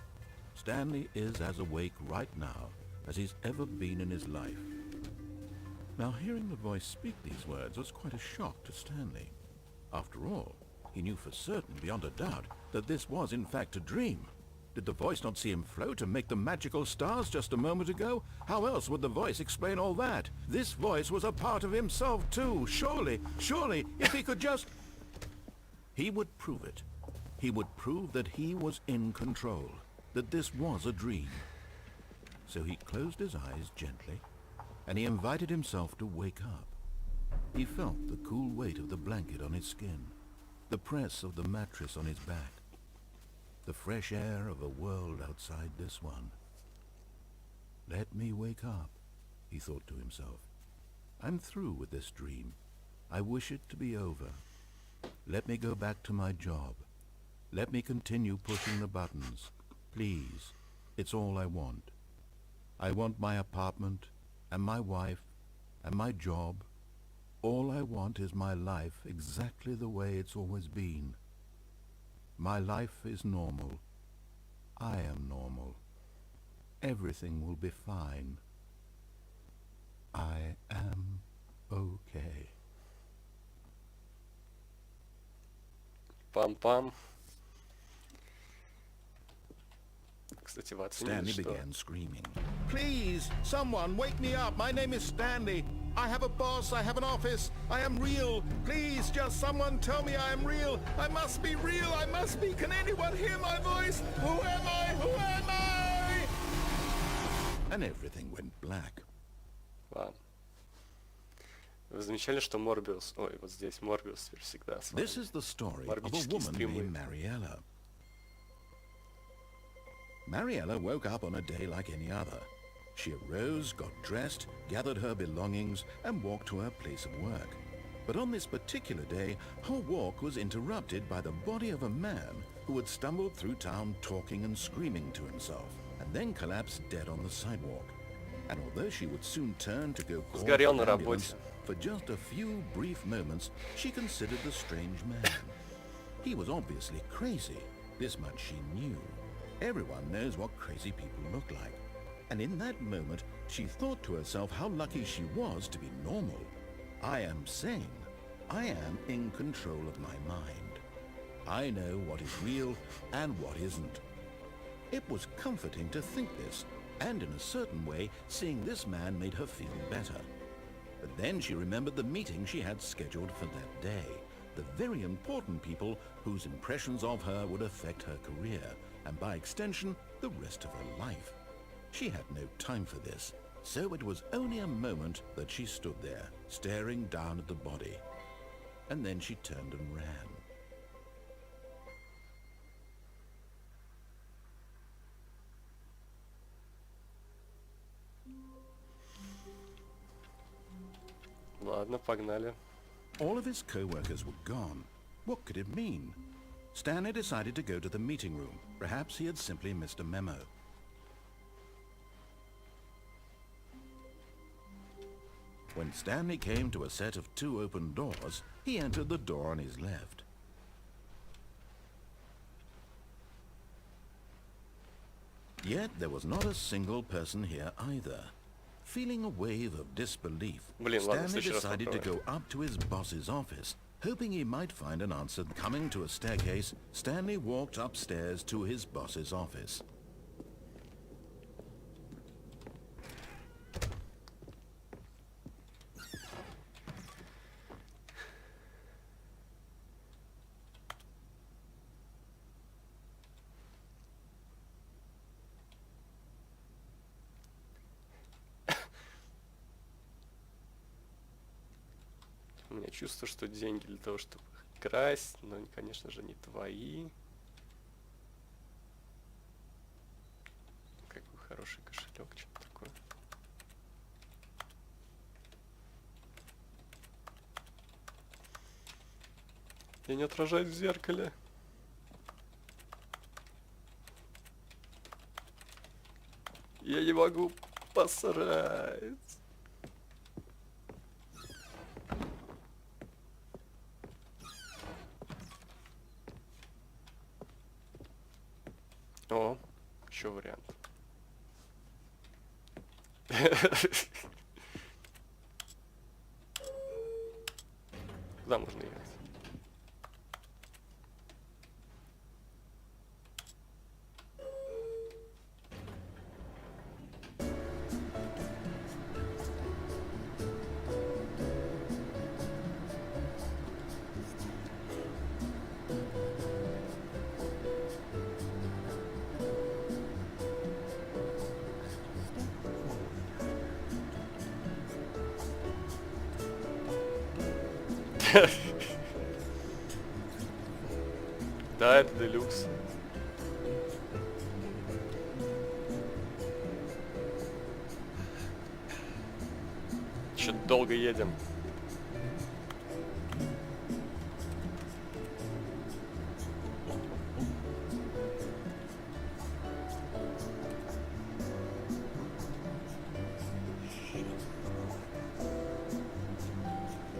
Stanley is as awake right now as he's ever been in his life. Now, hearing the voice speak these words was quite a shock to Stanley. After all, he knew for certain, beyond a doubt, that this was in fact a dream. Did the voice not see him float and make the magical stars just a moment ago? How else would the voice explain all that? This voice was a part of himself too. Surely, if he could just... He would prove it. He would prove that he was in control, that this was a dream. So he closed his eyes gently, and he invited himself to wake up. He felt the cool weight of the blanket on his skin, the press of the mattress on his back, the fresh air of a world outside this one. Let me wake up, he thought to himself. I'm through with this dream. I wish it to be over. Let me go back to my job. Let me continue pushing the buttons. Please, it's all I want. I want my apartment, and my wife, and my job. All I want is my life exactly the way it's always been. My life is normal. I am normal. Everything will be fine. I am okay. Пам-пам. Кстати, вы оценили, Stanley что... began screaming. Please, someone, wake me up. My name is Stanley. I have a boss. I have an office. I am real. Please, just someone tell me I am real. I must be real. I must be. Can anyone hear my voice? Who am I? Who am I? And everything went black. Ладно. Вы замечали, что Морбиус... Ой, вот здесь Морбиус теперь всегда с вами. This is the story of a woman named Mariella. Mariella woke up on a day like any other. She arose, got dressed, gathered her belongings, and walked to her place of work. But on this particular day, her walk was interrupted by the body of a man who had stumbled through town talking and screaming to himself, and then collapsed dead on the sidewalk. And although she would soon turn to go call Сгорел for на an ambulance, работе. for just a few brief moments, she considered the strange man. He was obviously crazy. This much she knew. Everyone knows what crazy people look like. And in that moment, she thought to herself how lucky she was to be normal. I am sane. I am in control of my mind. I know what is real and what isn't. It was comforting to think this, and in a certain way, seeing this man made her feel better. But then she remembered the meeting she had scheduled for that day. The very important people whose impressions of her would affect her career, and by extension, the rest of her life. She had no time for this, so it was only a moment that she stood there, staring down at the body. And then she turned and ran. Ладно, погнали. All of his co-workers were gone. What could it mean? Stanley decided to go to the meeting room. Perhaps he had simply missed a memo. When Stanley came to a set of 2 open doors, he entered the door on his left. Yet there was not a single person here either. Feeling a wave of disbelief, Блин, ладно, в Stanley следующий раз decided to попробуем. go up to his boss's office, hoping he might find an answer. Coming to a staircase, Stanley walked upstairs to his boss's office. У меня чувство, что деньги для того, чтобы их красть, но, конечно же, не твои. Какой хороший кошелек, что-то такое. Я не отражаюсь в зеркале. Я не могу посрать. О, еще вариант. Куда можно ехать? Да, это делюкс. Что-то долго едем.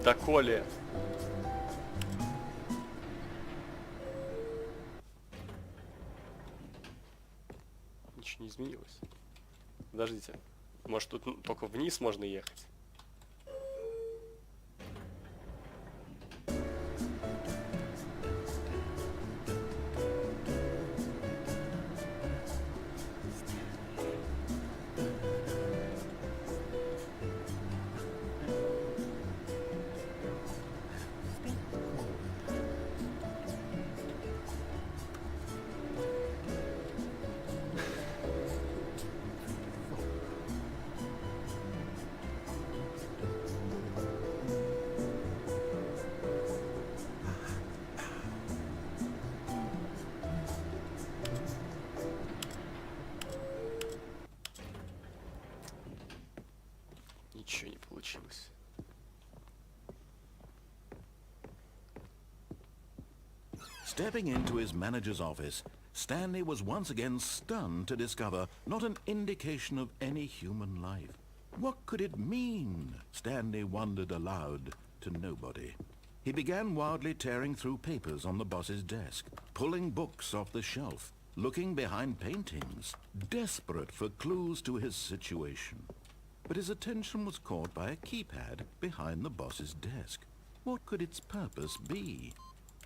Да, Коля. Ничего не изменилось. Подождите. Может, тут только вниз можно ехать? Ничего не получилось. Stepping into his manager's office, Stanley was once again stunned to discover not an indication of any human life. What could it mean? Stanley wondered aloud to nobody. He began wildly tearing through papers on the boss's desk, pulling books off the shelf, looking behind paintings, desperate for clues to his situation. But his attention was caught by a keypad behind the boss's desk. What could its purpose be?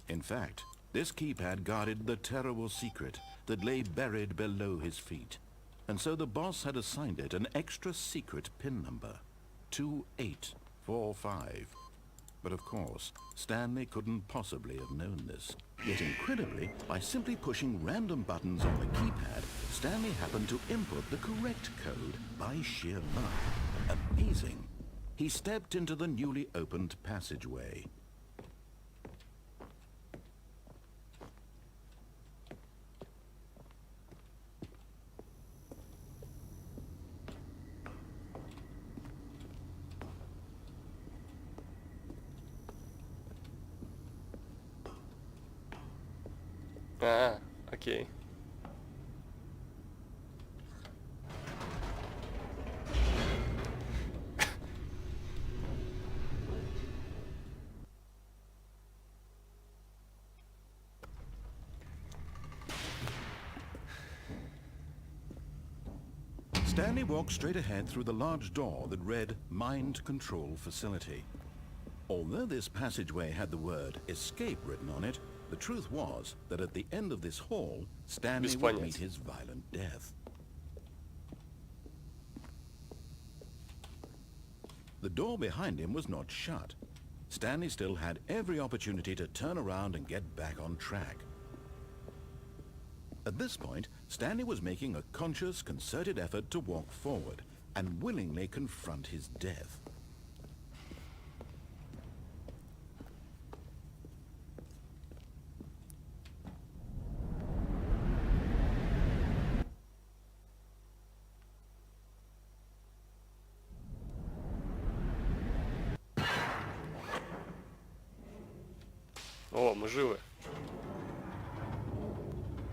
In fact, this keypad guarded the terrible secret that lay buried below his feet. And so the boss had assigned it an extra secret PIN number, 2845. But of course, Stanley couldn't possibly have known this. Yet incredibly, by simply pushing random buttons on the keypad, Stanley happened to input the correct code by sheer luck. Amazing. He stepped into the newly opened passageway. А, окей. Stanley walked straight ahead through the large door that read Mind Control Facility. Although this passageway had the word escape written on it, the truth was that at the end of this hall, Stanley would meet his violent death. The door behind him was not shut. Stanley still had every opportunity to turn around and get back on track. At this point, Stanley was making a conscious, concerted effort to walk forward and willingly confront his death. О, мы живы.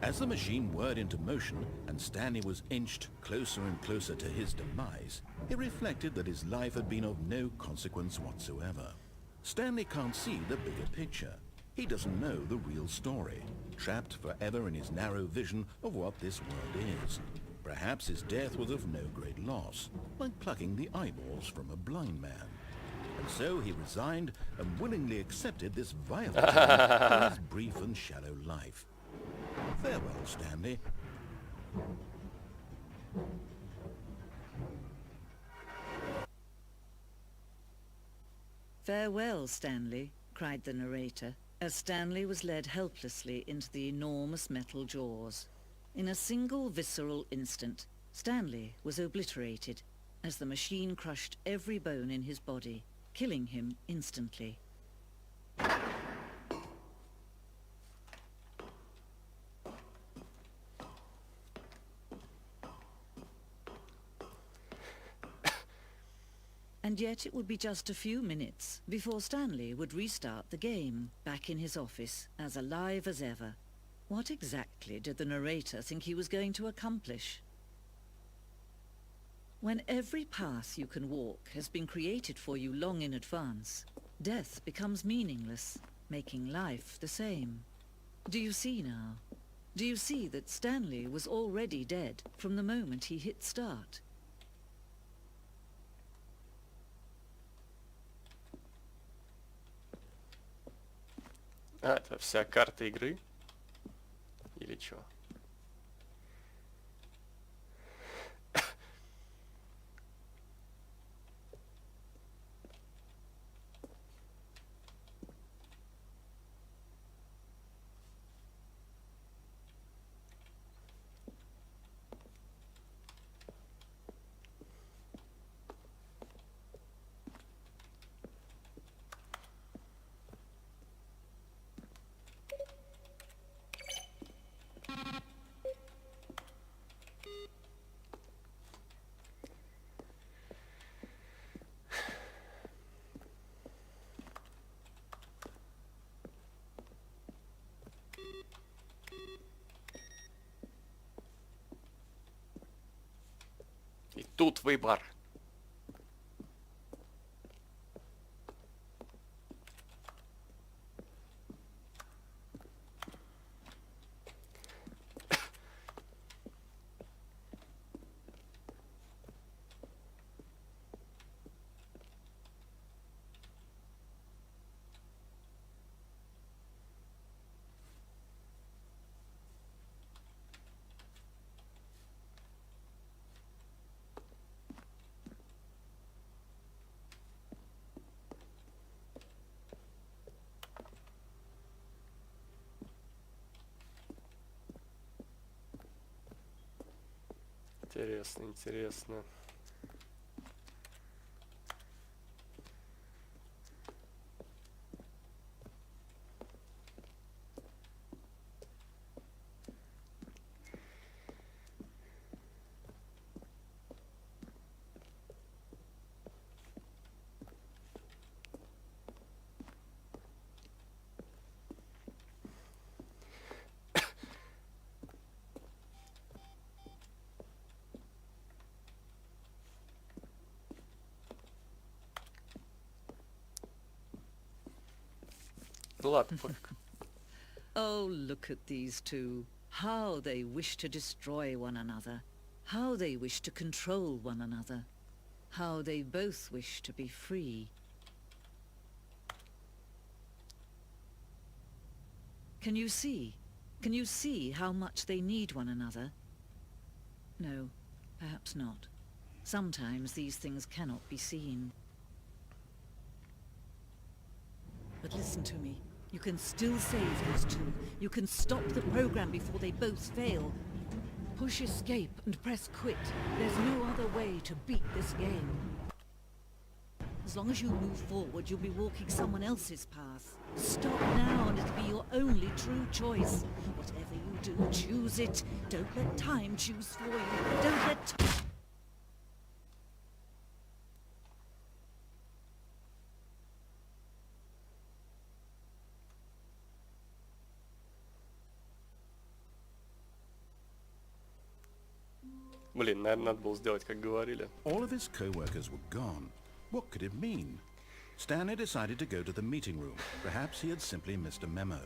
As the machine whirred into motion and Stanley was inched closer and closer to his demise, he reflected that his life had been of no consequence whatsoever. Stanley can't see the bigger picture. He doesn't know the real story, trapped forever in his narrow vision of what this world is. Perhaps his death was of no great loss, like plucking the eyeballs from a blind man. And so he resigned and willingly accepted this violent end to his brief and shallow life. Farewell, Stanley. Farewell, Stanley, cried the narrator, as Stanley was led helplessly into the enormous metal jaws. In a single visceral instant, Stanley was obliterated as the machine crushed every bone in his body, killing him instantly. And yet it would be just a few minutes before Stanley would restart the game, back in his office, as alive as ever. What exactly did the narrator think he was going to accomplish? When every path you can walk has been created for you long in advance, death becomes meaningless, making life the same. Do you see now? Do you see that Stanley was already dead from the moment he hit start? А, это вся карта игры? Или чё? тут выбор. Интересно, интересно. Ну ладно, пофиг. Oh, look at these two. How they wish to destroy one another. How they wish to control one another. How they both wish to be free. Can you see? Can you see how much they need one another? No, perhaps not. Sometimes these things cannot be seen. But listen to me. You can still save those two. You can stop the program before they both fail. Push escape and press quit. There's no other way to beat this game. As long as you move forward, you'll be walking someone else's path. Stop now and it'll be your only true choice. Whatever you do, choose it. Don't let time choose for you. Don't let... Блин, наверное, надо было сделать, как говорили. All of his co-workers were gone. What could it mean? Stanley decided to go to the meeting room. Perhaps he had simply missed a memo.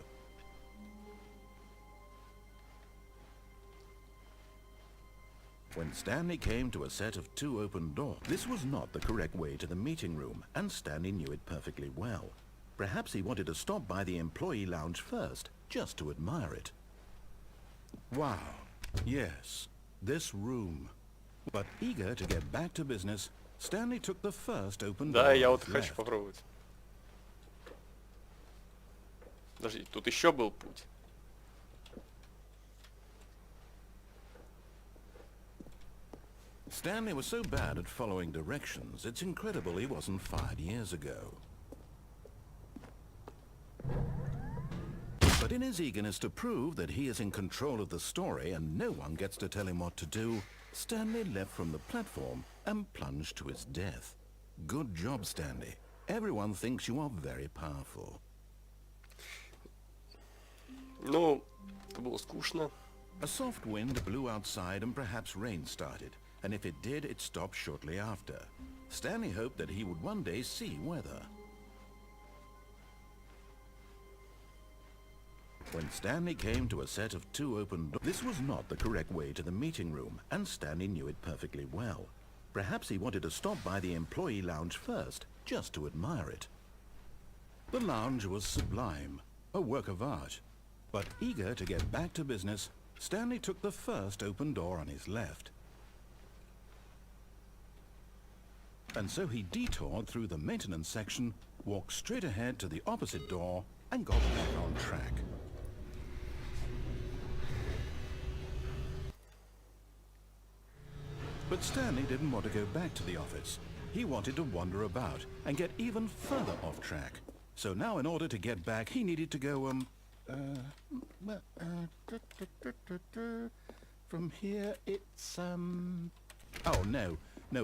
When Stanley came to a set of two open doors, this was not the correct way to the meeting room, and Stanley knew it perfectly well. Perhaps he wanted to stop by the employee lounge first, just to admire it. Wow, yes, this room. But eager to get back to business, Stanley took the first open door. Да, я вот on his хочу left. попробовать. Подожди, тут еще был путь. Stanley was so bad at following directions, it's incredible he wasn't fired years ago. But in his eagerness to prove that he is in control of the story and no one gets to tell him what to do, Stanley left from the platform and plunged to his death. Good job, Stanley. Everyone thinks you are very powerful. Ну, это было скучно. A soft wind blew outside and perhaps rain started, and if it did, it stopped shortly after. Stanley hoped that he would one day see weather. When Stanley came to a set of two open doors, this was not the correct way to the meeting room, and Stanley knew it perfectly well. Perhaps he wanted to stop by the employee lounge first, just to admire it. The lounge was sublime, a work of art. But eager to get back to business, Stanley took the first open door on his left. And so he detoured through the maintenance section, walked straight ahead to the opposite door, and got back on track. But Stanley didn't want to go back to the office. He wanted to wander about and get even further off track. So now in order to get back, he needed to go, from here it's, oh, no,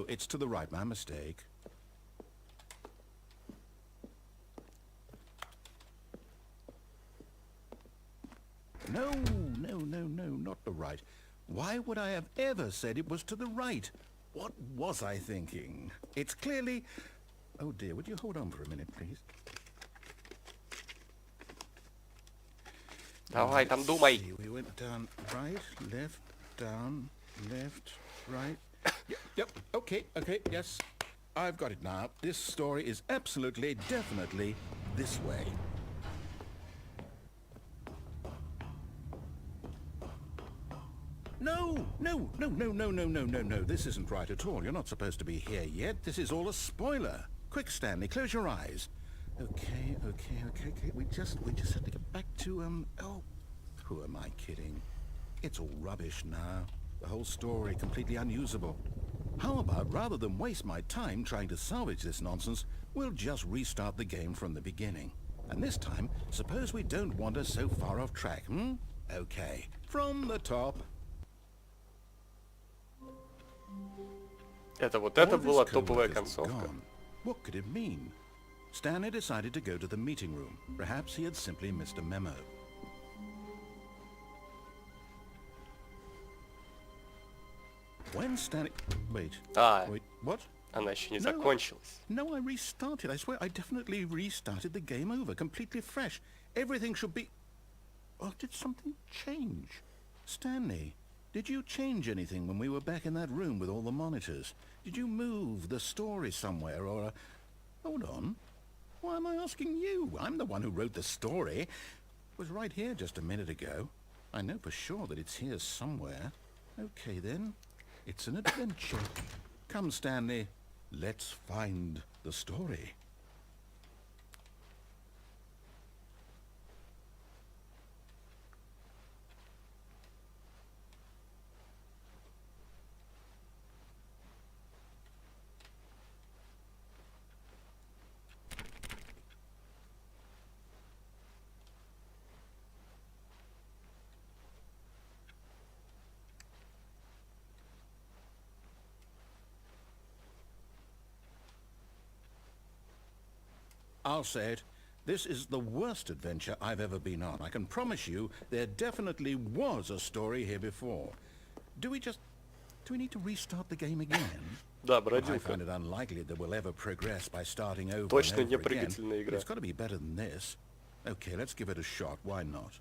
it's to the right, my mistake. No, not the right. Why would I have ever said it was to the right? What was I thinking? It's clearly... Oh dear, would you hold on for a minute, please? Давай, там думай. See, we went down, right, down, left, right. Yep, okay, yes. I've got it now. This story is absolutely, definitely this way. No. This isn't right at all. You're not supposed to be here yet. This is all a spoiler. Quick, Stanley, close your eyes. Okay. We just have to get back to, oh, who am I kidding? It's all rubbish now. The whole story completely unusable. How about, rather than waste my time trying to salvage this nonsense, we'll just restart the game from the beginning. And this time, suppose we don't wander so far off track, hmm? Okay, from the top. Это вот All это of his была топовая co-workers were концовка. gone. What could it mean? Stanley decided to go to the meeting room. Perhaps he had simply missed a memo. When Stanley... Wait, what? Она еще не No, закончилась. No, I restarted. I swear, I definitely restarted the game over, completely fresh. Everything should be... Oh, did something change? Stanley, did you change anything when we were back in that room with all the monitors? Did you move the story somewhere, or... Hold on. Why am I asking you? I'm the one who wrote the story. It was right here just a minute ago. I know for sure that it's here somewhere. Okay, then. It's an adventure. Come, Stanley. Let's find the story. I'll say it. This is the worst adventure I've ever been on. I can promise you there definitely was a story here before. Do we need to restart the game again? Да, I бродилка. find it unlikely that we'll ever progress by starting over Точно and не over again. прыгательная игра. It's got to be better than this. Okay, let's give it a shot. Why not?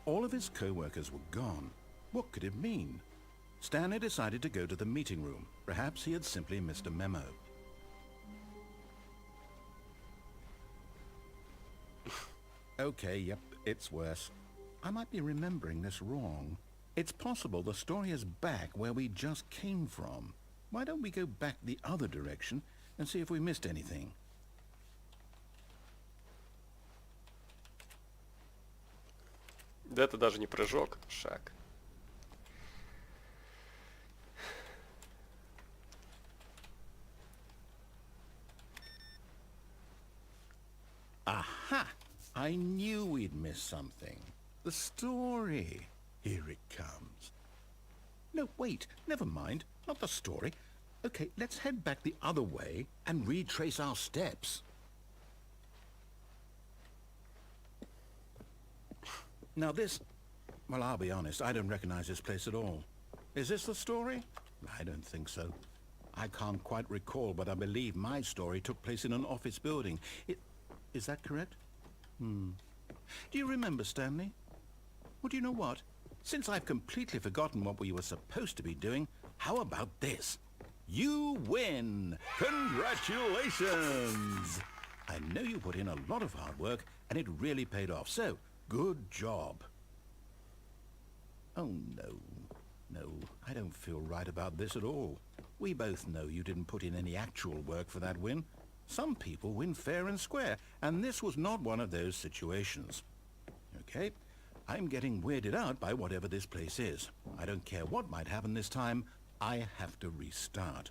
All of his co-workers were gone. What could it mean? Stanley decided to go to the meeting room. Perhaps he had simply missed a memo. Okay, yep, it's worse. I might be remembering this wrong. It's possible the story is back where we just came from. Why don't we go back the other direction and see if we missed anything? Да это даже не прыжок, это шаг. Aha! I knew we'd miss something. The story. Here it comes. No, wait. Never mind. Not the story. Okay, let's head back the other way and retrace our steps. Now this... Well, I'll be honest. I don't recognize this place at all. Is this the story? I don't think so. I can't quite recall, but I believe my story took place in an office building. Is that correct? Do you remember, Stanley? Well, do you know what? Since I've completely forgotten what we were supposed to be doing, how about this? You win! Congratulations! I know you put in a lot of hard work, and it really paid off, so good job. Oh, no. No, I don't feel right about this at all. We both know you didn't put in any actual work for that win. Some people win fair and square, and this was not one of those situations. Okay, I'm getting weirded out by whatever this place is. I don't care what might happen this time. I have to restart.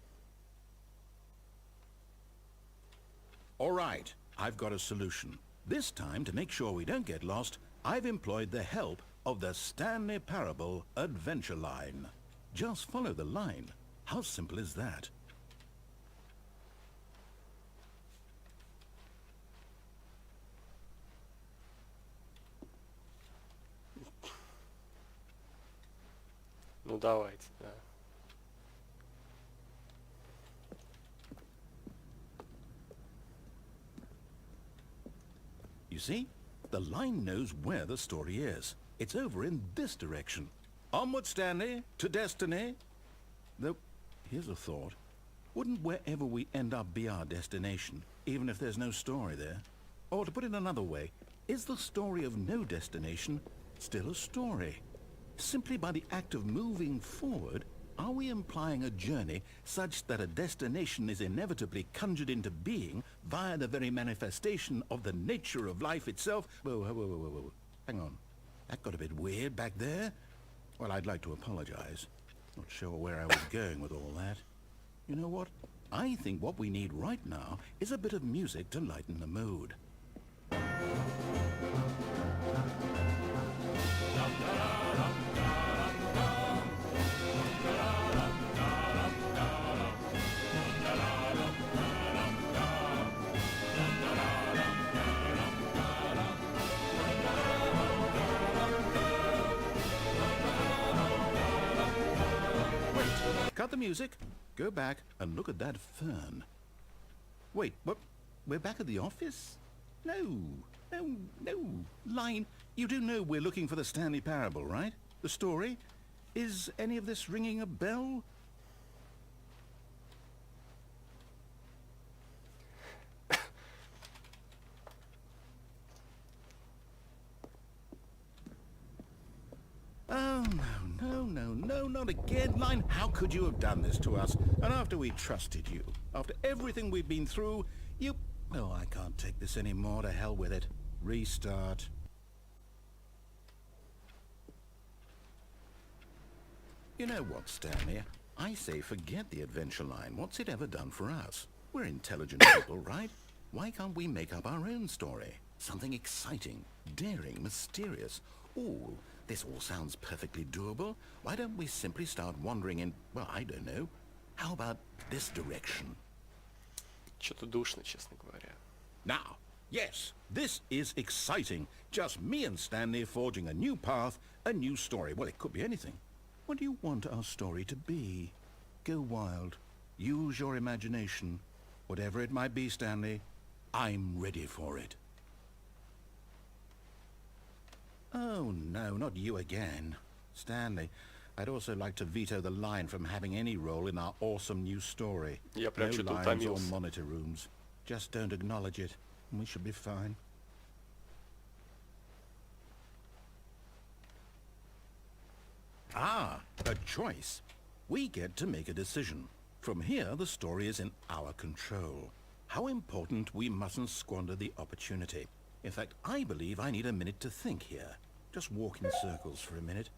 All right, I've got a solution. This time, to make sure we don't get lost, I've employed the help of the Stanley Parable adventure line. Just follow the line. How simple is that? Ну давайте, да. You see, the line knows where the story is. It's over in this direction. Onward, Stanley, to destiny. Though, here's a thought. Wouldn't wherever we end up be our destination, even if there's no story there? Or to put it another way, is the story of no destination still a story? Simply by the act of moving forward, are we implying a journey such that a destination is inevitably conjured into being via the very manifestation of the nature of life itself? Whoa, whoa, whoa, whoa, whoa. Hang on. That got a bit weird back there. Well, I'd like to apologize. Not sure where I was going with all that. You know what? I think what we need right now is a bit of music to lighten the mood. Cut the music, go back and look at that fern. Wait, what? We're back at the office? No. Line, you do know we're looking for the Stanley Parable, right? The story? Is any of this ringing a bell? Oh, no, not again, Line. How could you have done this to us? And after we trusted you, after everything we've been through, you... Oh, I can't take this anymore. To hell with it. Restart. You know what, Stanley? I say forget the adventure line. What's it ever done for us? We're intelligent people, right? Why can't we make up our own story? Something exciting, daring, mysterious. Ooh, this all sounds perfectly doable. Why don't we simply start wandering in, well, I don't know. How about this direction? Что-то душно, честно говоря. Now, yes, this is exciting. Just me and Stanley forging a new path, a new story. Well, it could be anything. What do you want our story to be? Go wild. Use your imagination. Whatever it might be, Stanley, I'm ready for it. Oh, no, not you again. Stanley, I'd also like to veto the line from having any role in our awesome new story. Я прям No что-то lines or утомился. monitor rooms. Just don't acknowledge it, and we should be fine. Ah, a choice. We get to make a decision. From here, the story is in our control. How important we mustn't squander the opportunity. In fact, I believe I need a minute to think here. Just walk in circles for a minute.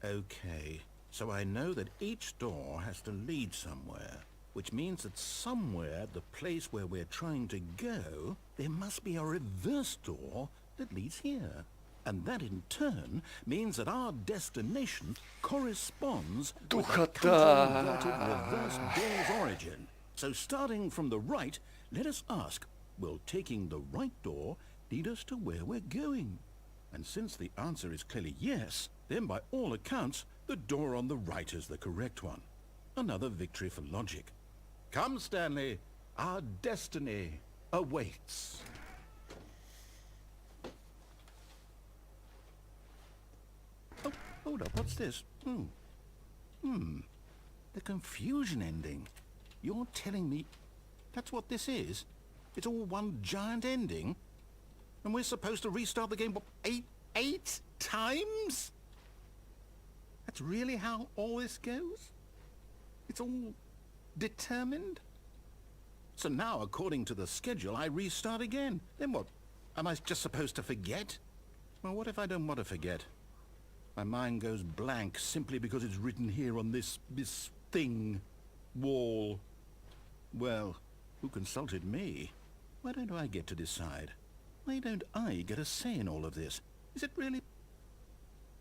Okay, so I know that each door has to lead somewhere, which means that somewhere, the place where we're trying to go, there must be a reverse door that leads here. And that in turn means that our destination corresponds with the counter-inverted reverse door's origin. So starting from the right, let us ask, will taking the right door lead us to where we're going? And since the answer is clearly yes, then by all accounts, the door on the right is the correct one. Another victory for logic. Come, Stanley, our destiny awaits. Oh, hold up, what's this? The confusion ending. You're telling me that's what this is? It's all one giant ending? And we're supposed to restart the game, what, eight times? That's really how all this goes? It's all determined? So now, according to the schedule, I restart again. Then what? Am I just supposed to forget? Well, what if I don't want to forget? My mind goes blank simply because it's written here on this thing, wall. Well, who consulted me? Why don't I get to decide? Why don't I get a say in all of this? Is it really...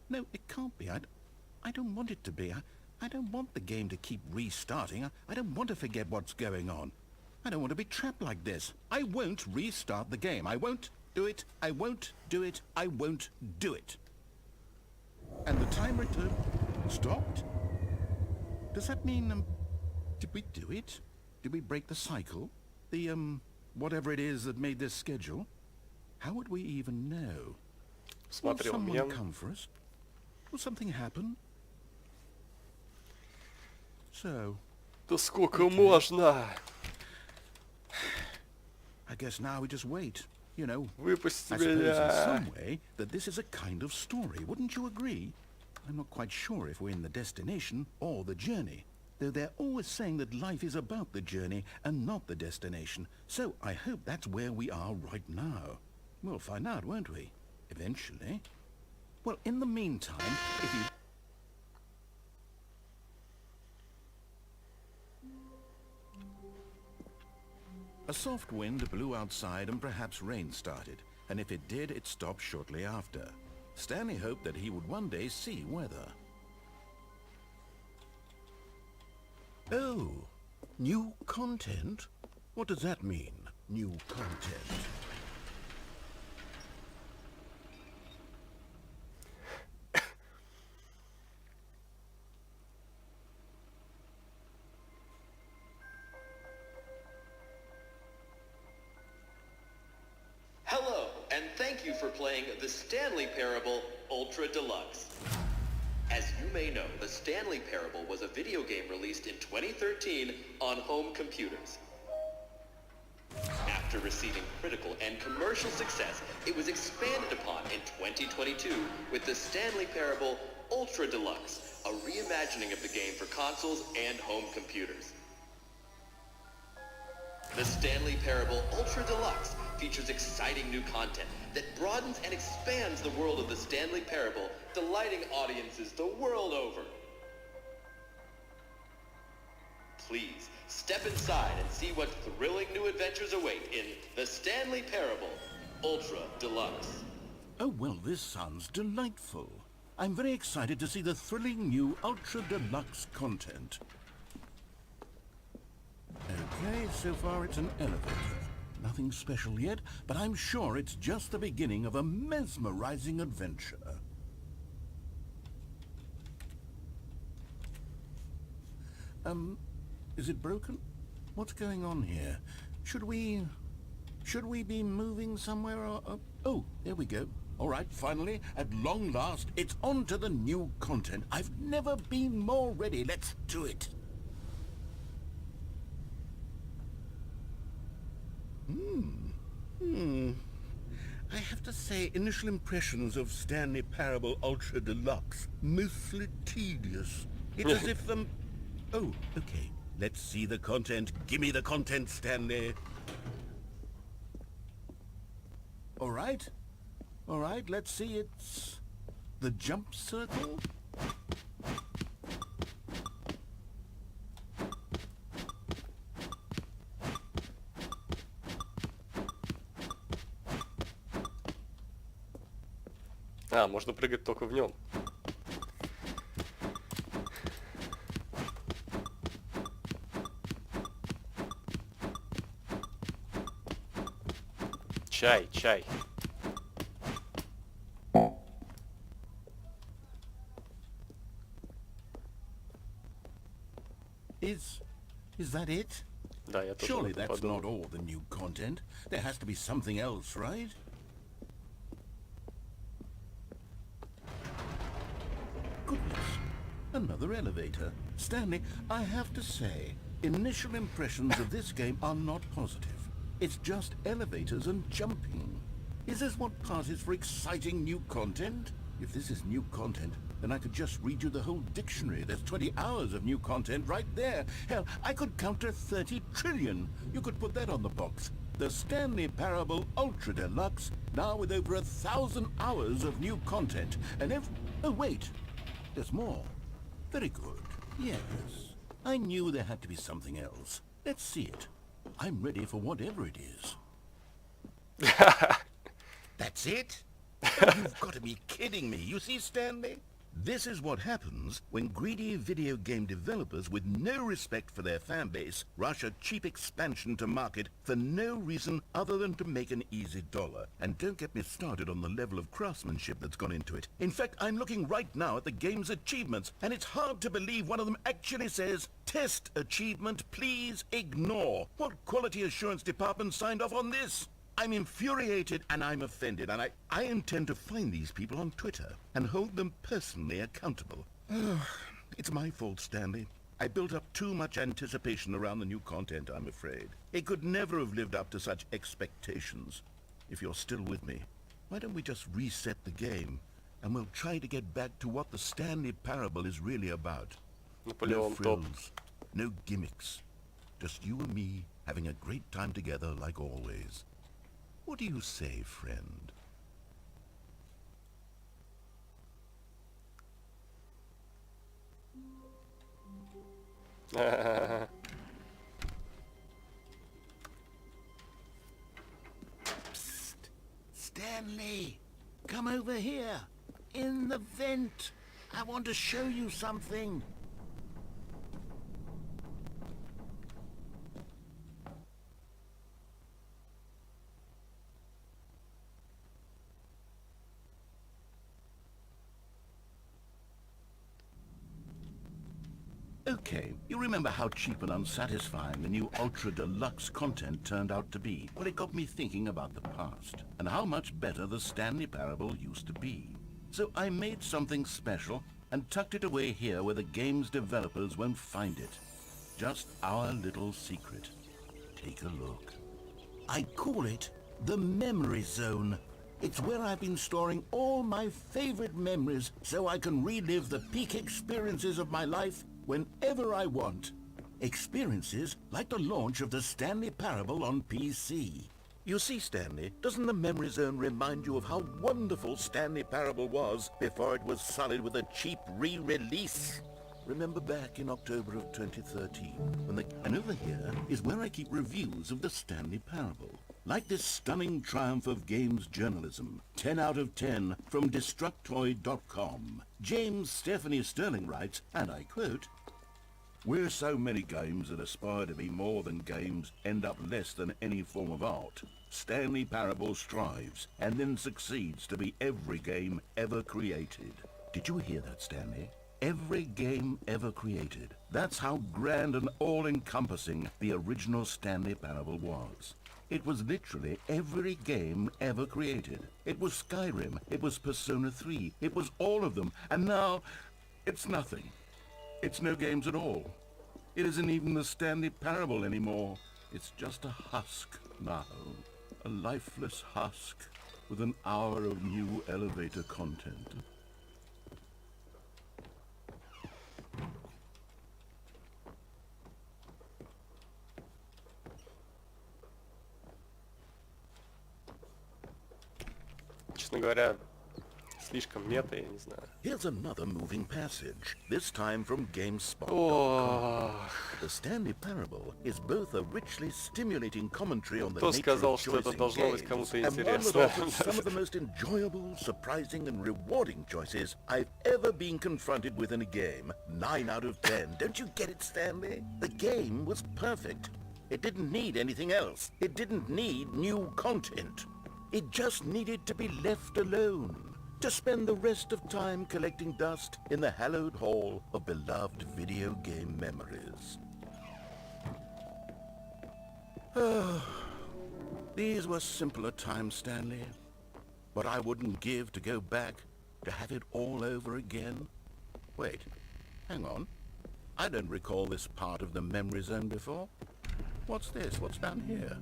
No, it can't be. I don't want it to be. I don't want the game to keep restarting. I don't want to forget what's going on. I don't want to be trapped like this. I won't restart the game. I won't do it. I won't do it. I won't do it. And the time return... Stopped? Does that mean, did we do it? Did we break the cycle? The, whatever it is that made this schedule? How would we even know? Will Смотрел someone мем. come for us? Will something happen? So, Да сколько можно? I guess now we just wait. You know, Выпусти I suppose in меня. some way that this is a kind of story, wouldn't you agree? I'm not quite sure if we're in the destination or the journey, though they're always saying that life is about the journey and not the destination, so I hope that's where we are right now. We'll find out, won't we? Eventually. Well, in the meantime, if you... A soft wind blew outside and perhaps rain started, and if it did, it stopped shortly after. Stanley hoped that he would one day see weather. Oh, new content? What does that mean, new content? Hello, and thank you for playing the Stanley Parable Ultra Deluxe. As you may know, the Stanley Parable was a video game released in 2013 on home computers. After receiving critical and commercial success, it was expanded upon in 2022 with the Stanley Parable Ultra Deluxe, a reimagining of the game for consoles and home computers. The Stanley Parable Ultra Deluxe features exciting new content that broadens and expands the world of the Stanley Parable, delighting audiences the world over. Please, step inside and see what thrilling new adventures await in the Stanley Parable Ultra Deluxe. Oh, well, this sounds delightful. I'm very excited to see the thrilling new Ultra Deluxe content. Okay, so far it's an elevator. Nothing special yet, but I'm sure it's just the beginning of a mesmerizing adventure. Is it broken? What's going on here? Should we be moving somewhere or... oh, there we go. All right, finally, at long last, it's on to the new content. I've never been more ready. Let's do it. I have to say, initial impressions of Stanley Parable Ultra Deluxe, mostly tedious. It's as if, oh, okay. Let's see the content. Gimme the content, Stanley. All right, let's see. It's the jump circle. А, можно прыгать только в нем. Чай, чай. Is that it? Да, я тоже Surely об этом that's подумал. not all the new content. There has to be something else, right? Goodness, another elevator. Stanley, I have to say, initial impressions of this game are not positive. It's just elevators and jumping. Is this what passes for exciting new content? If this is new content, then I could just read you the whole dictionary. There's 20 hours of new content right there. Hell, I could count to 30 trillion. You could put that on the box. The Stanley Parable Ultra Deluxe, now with over 1,000 hours of new content. And oh, wait. There's more. Very good. Yes. I knew there had to be something else. Let's see it. I'm ready for whatever it is. That's it? Oh, you've got to be kidding me. You see, Stanley? This is what happens when greedy video game developers with no respect for their fan base rush a cheap expansion to market for no reason other than to make an easy dollar. And don't get me started on the level of craftsmanship that's gone into it. In fact, I'm looking right now at the game's achievements, and it's hard to believe one of them actually says, "Test achievement, please ignore." What quality assurance department signed off on this? I'm infuriated and I'm offended, and I intend to find these people on Twitter and hold them personally accountable. It's my fault, Stanley. I built up too much anticipation around the new content, I'm afraid. It could never have lived up to such expectations. If you're still with me, why don't we just reset the game, and we'll try to get back to what the Stanley Parable is really about. No Наполеон топ. frills, no gimmicks. Just you and me having a great time together like always. What do you say, friend? Psst. Stanley, come over here. In the vent. I want to show you something. Okay, you remember how cheap and unsatisfying the new Ultra Deluxe content turned out to be? Well, it got me thinking about the past, and how much better the Stanley Parable used to be. So I made something special, and tucked it away here where the game's developers won't find it. Just our little secret. Take a look. I call it the Memory Zone. It's where I've been storing all my favorite memories so I can relive the peak experiences of my life whenever I want. Experiences like the launch of the Stanley Parable on PC. You see, Stanley, doesn't the Memory Zone remind you of how wonderful Stanley Parable was before it was sullied with a cheap re-release? Remember back in October of 2013, and over here is where I keep reviews of the Stanley Parable. Like this stunning triumph of games journalism, 10 out of 10 from Destructoid.com. James Stephanie Sterling writes, and I quote, "Where so many games that aspire to be more than games end up less than any form of art, Stanley Parable strives and then succeeds to be every game ever created." Did you hear that, Stanley? Every game ever created. That's how grand and all-encompassing the original Stanley Parable was. It was literally every game ever created. It was Skyrim, it was Persona 3, it was all of them, and now it's nothing. It's no games at all. It isn't even the Stanley Parable anymore. It's just a husk now. A lifeless husk with an hour of new elevator content. Честно говоря, слишком мета, я не знаю. Here's another moving passage, this time from GameSpot. Ох, The Stanley Parable is both a richly stimulating commentary on the кто nature сказал, of что choice это in должно быть games, кому-то and one that интересно? offers some of the most enjoyable, surprising, and rewarding choices I've ever been confronted with in a game. 9 out of 10. Don't you get it, Stanley? The game was perfect. It didn't need anything else. It didn't need new content. It just needed to be left alone, to spend the rest of time collecting dust in the hallowed hall of beloved video game memories. These were simpler times, Stanley. What I wouldn't give to go back, to have it all over again. Wait, hang on. I don't recall this part of the Memory Zone before. What's this? What's down here?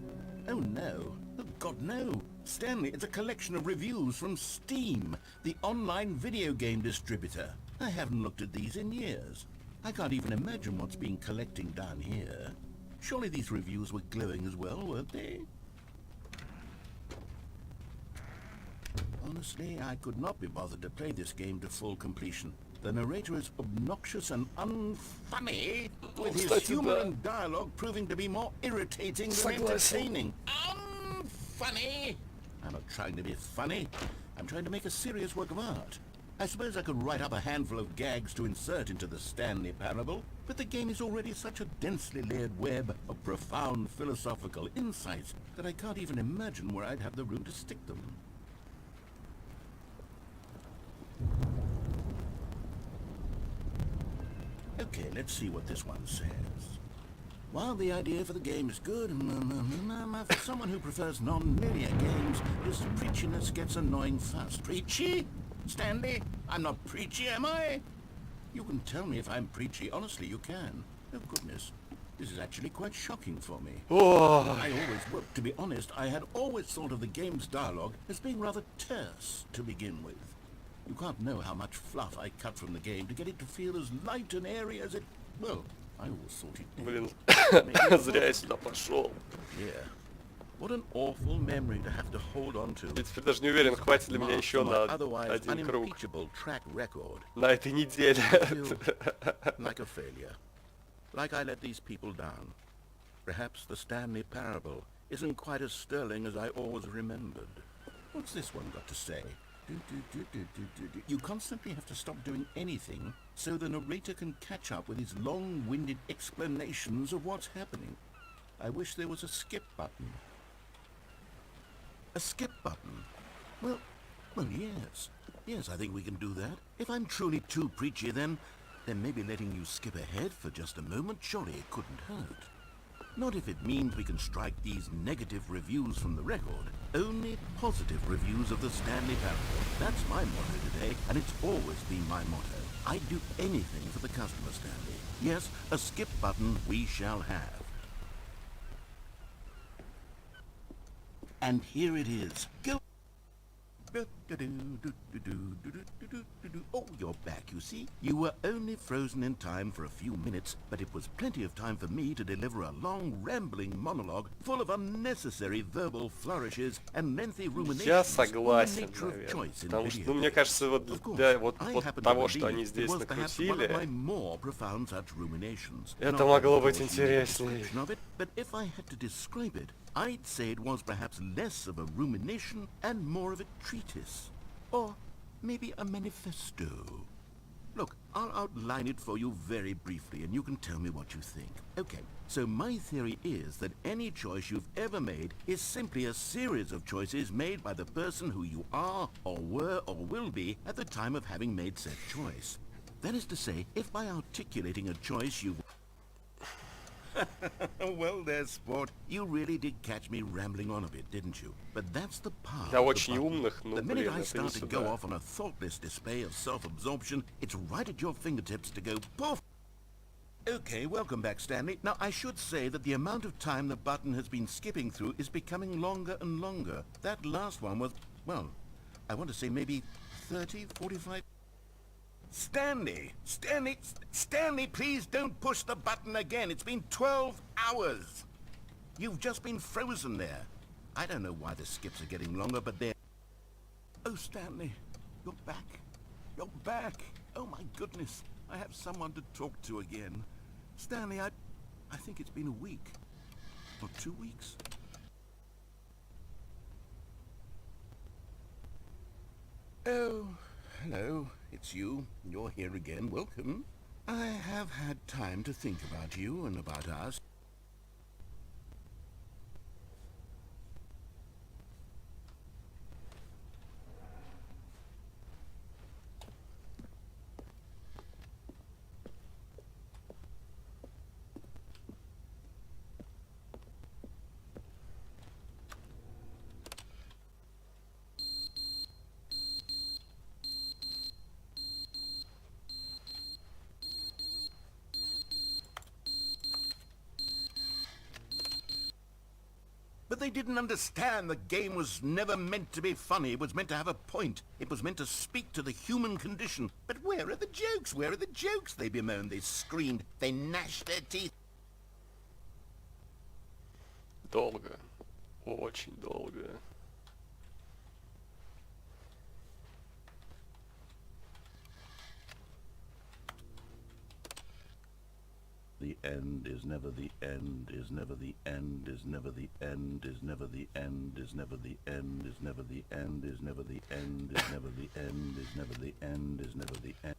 Oh no. Oh God, no. Stanley, it's a collection of reviews from Steam, the online video game distributor. I haven't looked at these in years. I can't even imagine what's been collecting down here. Surely these reviews were glowing as well, weren't they? Honestly, I could not be bothered to play this game to full completion. The narrator is obnoxious and unfunny, with his Кстати, humor да. and dialogue proving to be more irritating than Согласен. entertaining. Unfunny! I'm not trying to be funny. I'm trying to make a serious work of art. I suppose I could write up a handful of gags to insert into the Stanley Parable, but the game is already such a densely layered web of profound philosophical insights that I can't even imagine where I'd have the room to stick them. Okay, let's see what this one says. While the idea for the game is good, for someone who prefers non-linear games, this preachiness gets annoying fast. Preachy? Stanley? I'm not preachy, am I? You can tell me if I'm preachy. Honestly, you can. Oh, goodness. This is actually quite shocking for me. Well, to be honest, I had always thought of the game's dialogue as being rather terse to begin with. You can't know how much fluff I cut from the game to get it to feel as light and airy as it... Well, I always thought it did. Блин, зря я сюда пошел. Yeah. What an awful memory to have to hold on to. Я теперь даже не уверен, хватит ли меня еще на Otherwise один круг. unimpeachable track record. На этой неделе. Like a failure. Like I let these people down. Perhaps the Stanley Parable isn't quite as sterling as I always remembered. What's this one got to say? You constantly have to stop doing anything so the narrator can catch up with his long-winded explanations of what's happening. I wish there was a skip button. A skip button? Well, yes. Yes, I think we can do that. If I'm truly too preachy, then maybe letting you skip ahead for just a moment, surely it couldn't hurt. Not if it means we can strike these negative reviews from the record. Only positive reviews of the Stanley Parable. That's my motto today, and it's always been my motto. I'd do anything for the customer, Stanley. Yes, a skip button we shall have. And here it is. Go. Oh, you're back, you see. You were only frozen in time for a few minutes, but it was plenty of time for me to deliver a long, rambling monologue full of unnecessary verbal flourishes and lengthy ruminations. Я согласен, наверное. Потому что, мне кажется, вот для вот того, что они здесь накрутили, это могло быть интереснее. But if I had to describe it, I'd say it was perhaps less of a rumination and more of a treatise. Or maybe a manifesto. Look, I'll outline it for you very briefly and you can tell me what you think. Okay, so my theory is that any choice you've ever made is simply a series of choices made by the person who you are or were or will be at the time of having made said choice. That is to say, if by articulating a choice you've... Well, there, sport. You really did catch me rambling on a bit, didn't you? But that's the part. Для очень умных, ну, The minute блин, I это не start to go сюда. off on a thoughtless display of self-absorption, it's right at your fingertips to go poof. Okay, welcome back, Stanley. Now, I should say that the amount of time the button has been skipping through is becoming longer and longer. That last one was, well, I want to say maybe 30, 45... Stanley, please don't push the button again. It's been 12 hours. You've just been frozen there. I don't know why the skips are getting longer, but they're... Oh, Stanley, you're back. You're back. Oh, my goodness. I have someone to talk to again. Stanley, I think it's been a week. Or 2 weeks. Oh, hello. It's you. You're here again. Welcome. I have had time to think about you and about us. But they didn't understand the game was never meant to be funny. It was meant to have a point. It was meant to speak to the human condition. But where are the jokes? Where are the jokes? They bemoaned, they screamed, they gnashed their teeth. Долго. Очень долго. the end, is never the end, is never the end, is never the end, is never the end, is never the end, is never the end, is never the end, is never the end, is never the end, is never the end.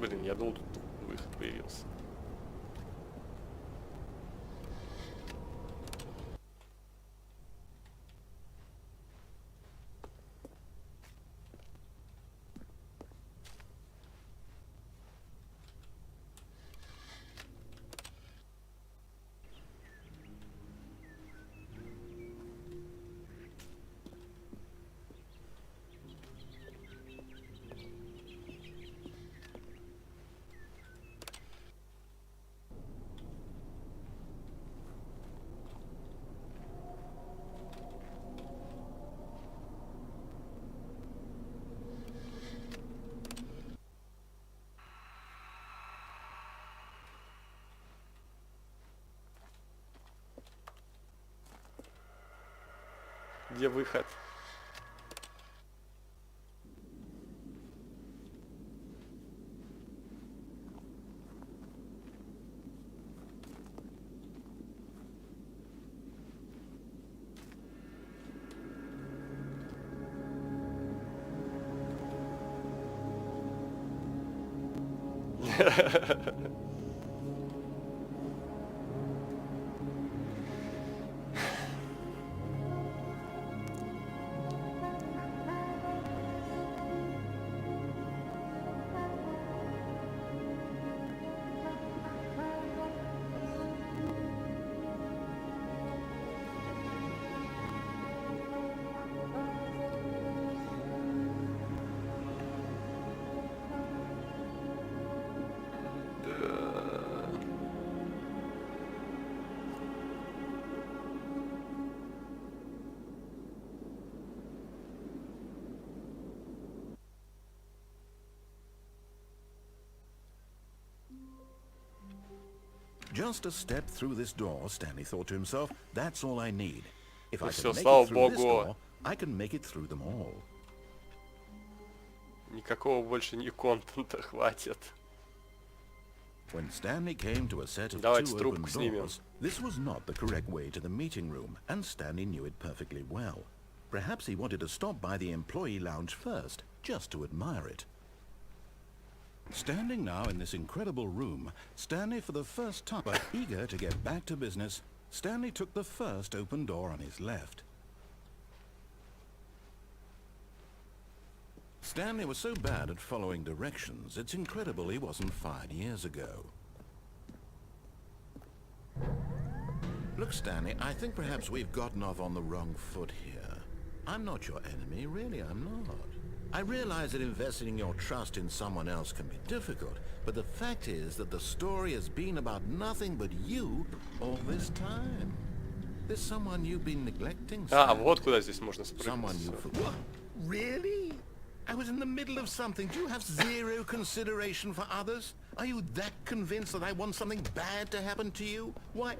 Блин, я думал, тут выход появился. Где выход? Just a step through this door, Stanley thought to himself, that's all I need. If I всё, can make слава it through this богу. door, I can make it through them all. Никакого больше ни контента хватит. When Stanley came to a set of Давайте two open трубку снимем. doors, this was not the correct way to the meeting room, and Stanley knew it perfectly well. Perhaps he wanted to stop by the employee lounge first, just to admire it. Standing now in this incredible room, Stanley for the first time, but eager to get back to business, Stanley took the first open door on his left. Stanley was so bad at following directions, it's incredible he wasn't fired years ago. Look, Stanley, I think perhaps we've gotten off on the wrong foot here. I'm not your enemy, really, I'm not. I realize that investing your trust in someone else can be difficult, but the fact is that the story has been about nothing but you all this time. There's someone you've been neglecting, А, Stanley. вот куда здесь можно Someone you спрыгнуть. What? Really? I was in the middle of something. Do you have zero consideration for others? Are you that convinced that I want something bad to happen to you? Why,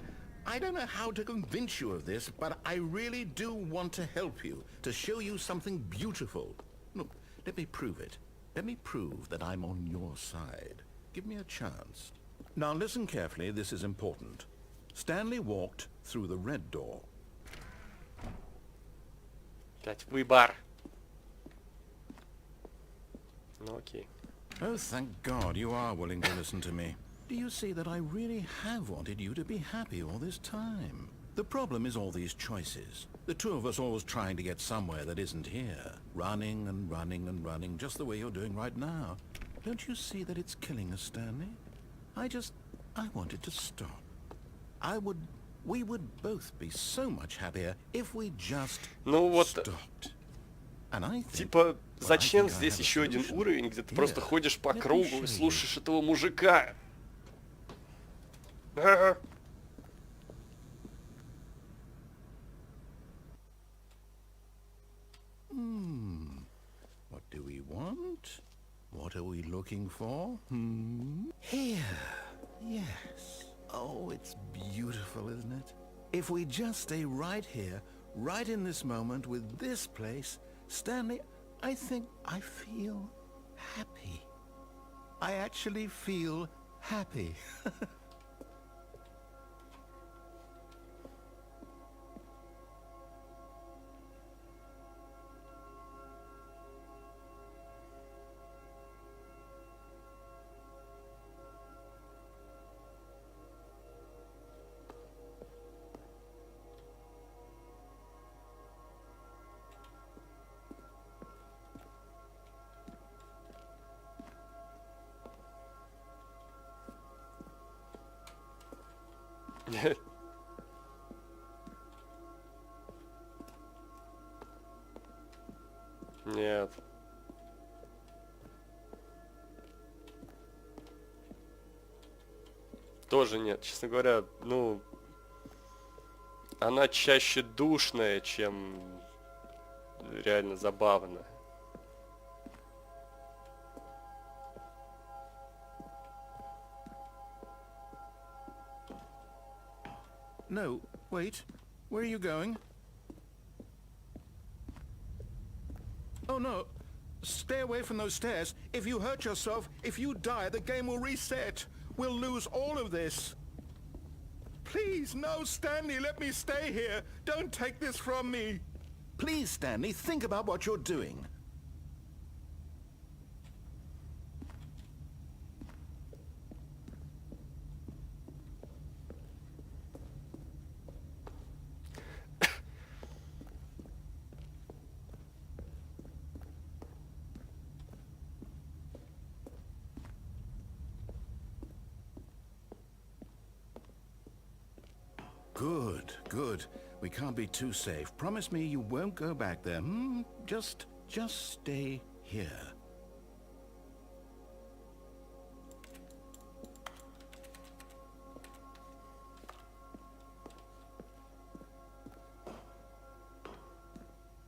I don't know how to convince you of this, but I really do want to help you, to show you something beautiful. Look, let me prove it. Let me prove that I'm on your side. Give me a chance. Now listen carefully, this is important. Stanley walked through the red door. Опять выбор. Ну окей. Oh, thank God you are willing to listen to me. Do you see that I really have wanted you to be happy all this time? The problem is all these choices. The two of us always trying to get somewhere that isn't here. Running and running and running, just the way you're doing right now. Don't you see that it's killing us, Stanley? I wanted to stop. We would both be so much happier if we just Ну вот, stopped. And I think, типа, зачем I think I здесь have a еще один solution. уровень, где ты Here, просто ходишь по let me кругу show и you. слушаешь этого мужика? А. What do we want? What are we looking looking for? Here. Yes. Oh, it's beautiful, isn't it? If we just stay right here, right in this moment with this place, Stanley, I think I feel happy. I actually feel happy. Нет. Тоже нет. Честно говоря, ну... Она чаще душная, чем реально забавная. No, wait. Where are you going? Oh no. Stay away from those stairs. If you hurt yourself, if you die, the game will reset. We'll lose all of this. Please, no, Stanley, let me stay here. Don't take this from me. Please, Stanley, think about what you're doing. Good, good. We can't be too safe. Promise me you won't go back there. Just stay here.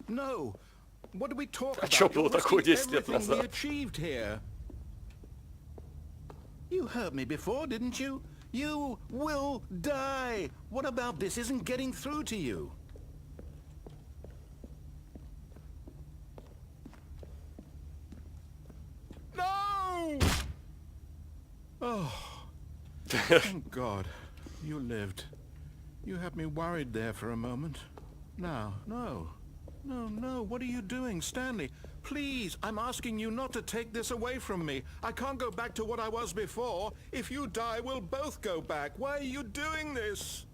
No. What did we talk about? Чё было такое 10 лет Everything we назад? achieved here. You heard me before, didn't you? You will die. What about this isn't getting through to you? No! Oh, thank God. You lived. You had me worried there for a moment. Now, no. No, what are you doing, Stanley? Please, I'm asking you not to take this away from me. I can't go back to what I was before. If you die, we'll both go back. Why are you doing this?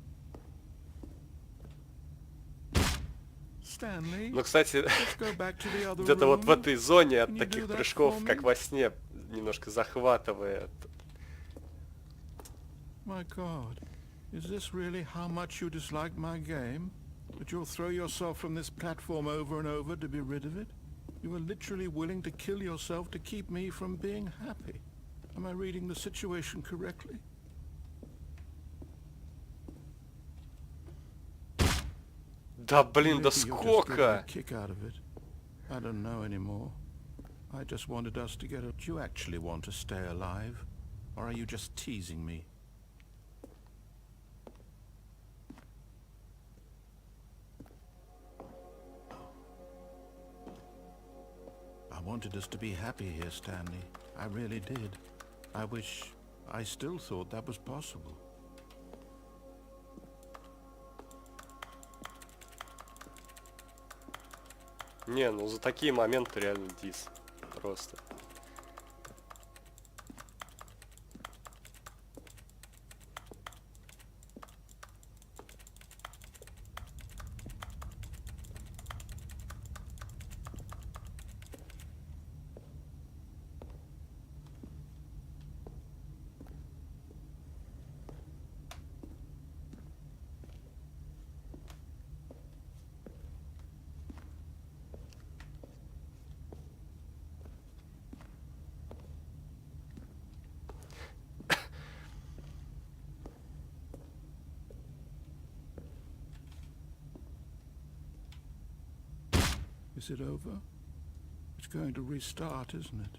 Stanley, Ну, кстати, let's go back to the other где-то вот в room. этой зоне от Can you таких do that прыжков, for me? как во сне, немножко захватывает. My God, is this really how much you dislike my game? That you'll throw yourself from this platform over and over to be rid of it? You are literally willing to kill yourself to keep me from being happy. Am I reading the situation correctly? Да блин, да Maybe you're just getting a сколько? kick out of it. I don't know anymore. I just wanted us to get a... Do you actually want to stay alive? Or are you just teasing me? I wanted us to be happy here, Stanley. I really did. I wish I still thought that was possible. Не, ну за такие моменты реально дис. Просто. Is it over? It's going to restart, isn't it?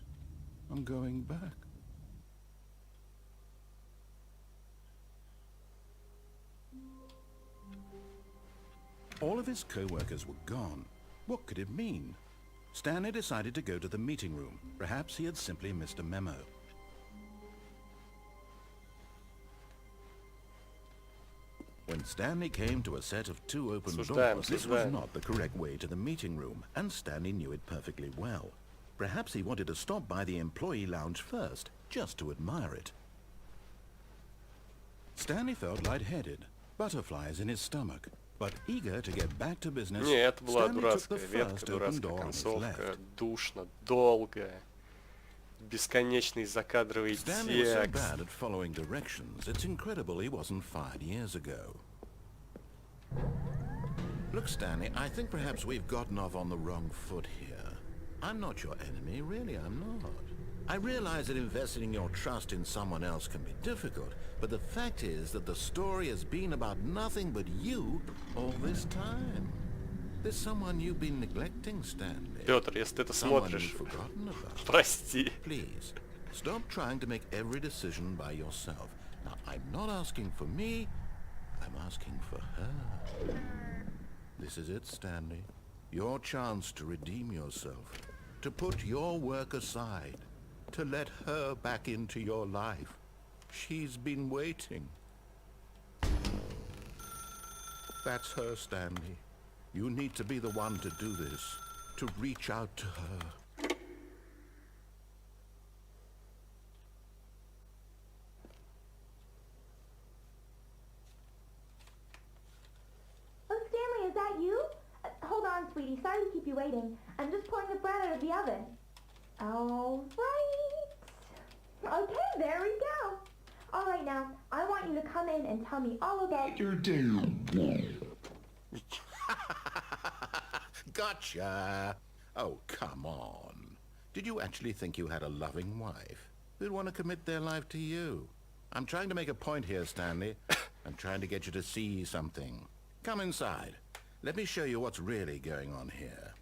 I'm going back. All of his co-workers were gone. What could it mean? Stanley decided to go to the meeting room. Perhaps he had simply missed a memo. When Stanley came to a set of 2 open doors, this was not the correct way to the meeting room, and Stanley knew it perfectly well. Perhaps he wanted to stop by the employee lounge first, just to admire it. Stanley felt lightheaded, butterflies in his stomach, but eager to get back to business. Не, это была Stanley took the дурацкая ветка, first open дурацкая door on his концовка, left. душно, долгая, бесконечный закадровый Stanley was so текст. bad at following directions, it's incredible he wasn't fired years ago. Look, Stanley, I think perhaps we've gotten off on the wrong foot here. I'm not your enemy, really, I'm not. I realize that investing your trust in someone else can be difficult, but the fact is that the story has been about nothing but you all this time. There's someone you've been neglecting, Stanley. Петр, если ты это Someone смотришь, you've forgotten about. прости. Please, stop trying to make every decision by yourself. Now, I'm not asking for me, I'm asking for her. This is it, Stanley. Your chance to redeem yourself, to put your work aside, to let her back into your life. She's been waiting. That's her, Stanley. You need to be the one to do this, to reach out to her. Oh, Stanley, is that you? Hold on, sweetie. Sorry to keep you waiting. I'm just pulling the bread out of the oven. All right. Okay, there we go. All right, now, I want you to come in and tell me all about your day. Gotcha! Oh, come on. Did you actually think you had a loving wife who'd want to commit their life to you? I'm trying to make a point here, Stanley. I'm trying to get you to see something. Come inside. Let me show you what's really going on here.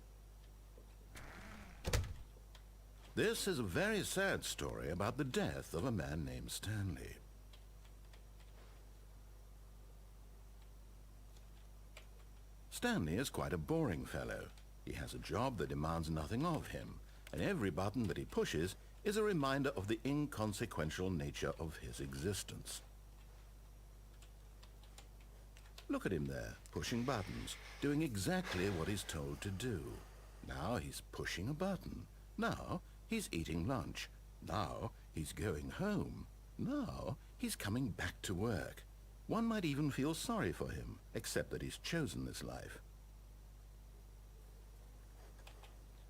This is a very sad story about the death of a man named Stanley. Stanley is quite a boring fellow. He has a job that demands nothing of him, and every button that he pushes is a reminder of the inconsequential nature of his existence. Look at him there, pushing buttons, doing exactly what he's told to do. Now he's pushing a button. Now he's eating lunch. Now he's going home. Now he's coming back to work. One might even feel sorry for him, except that he's chosen this life.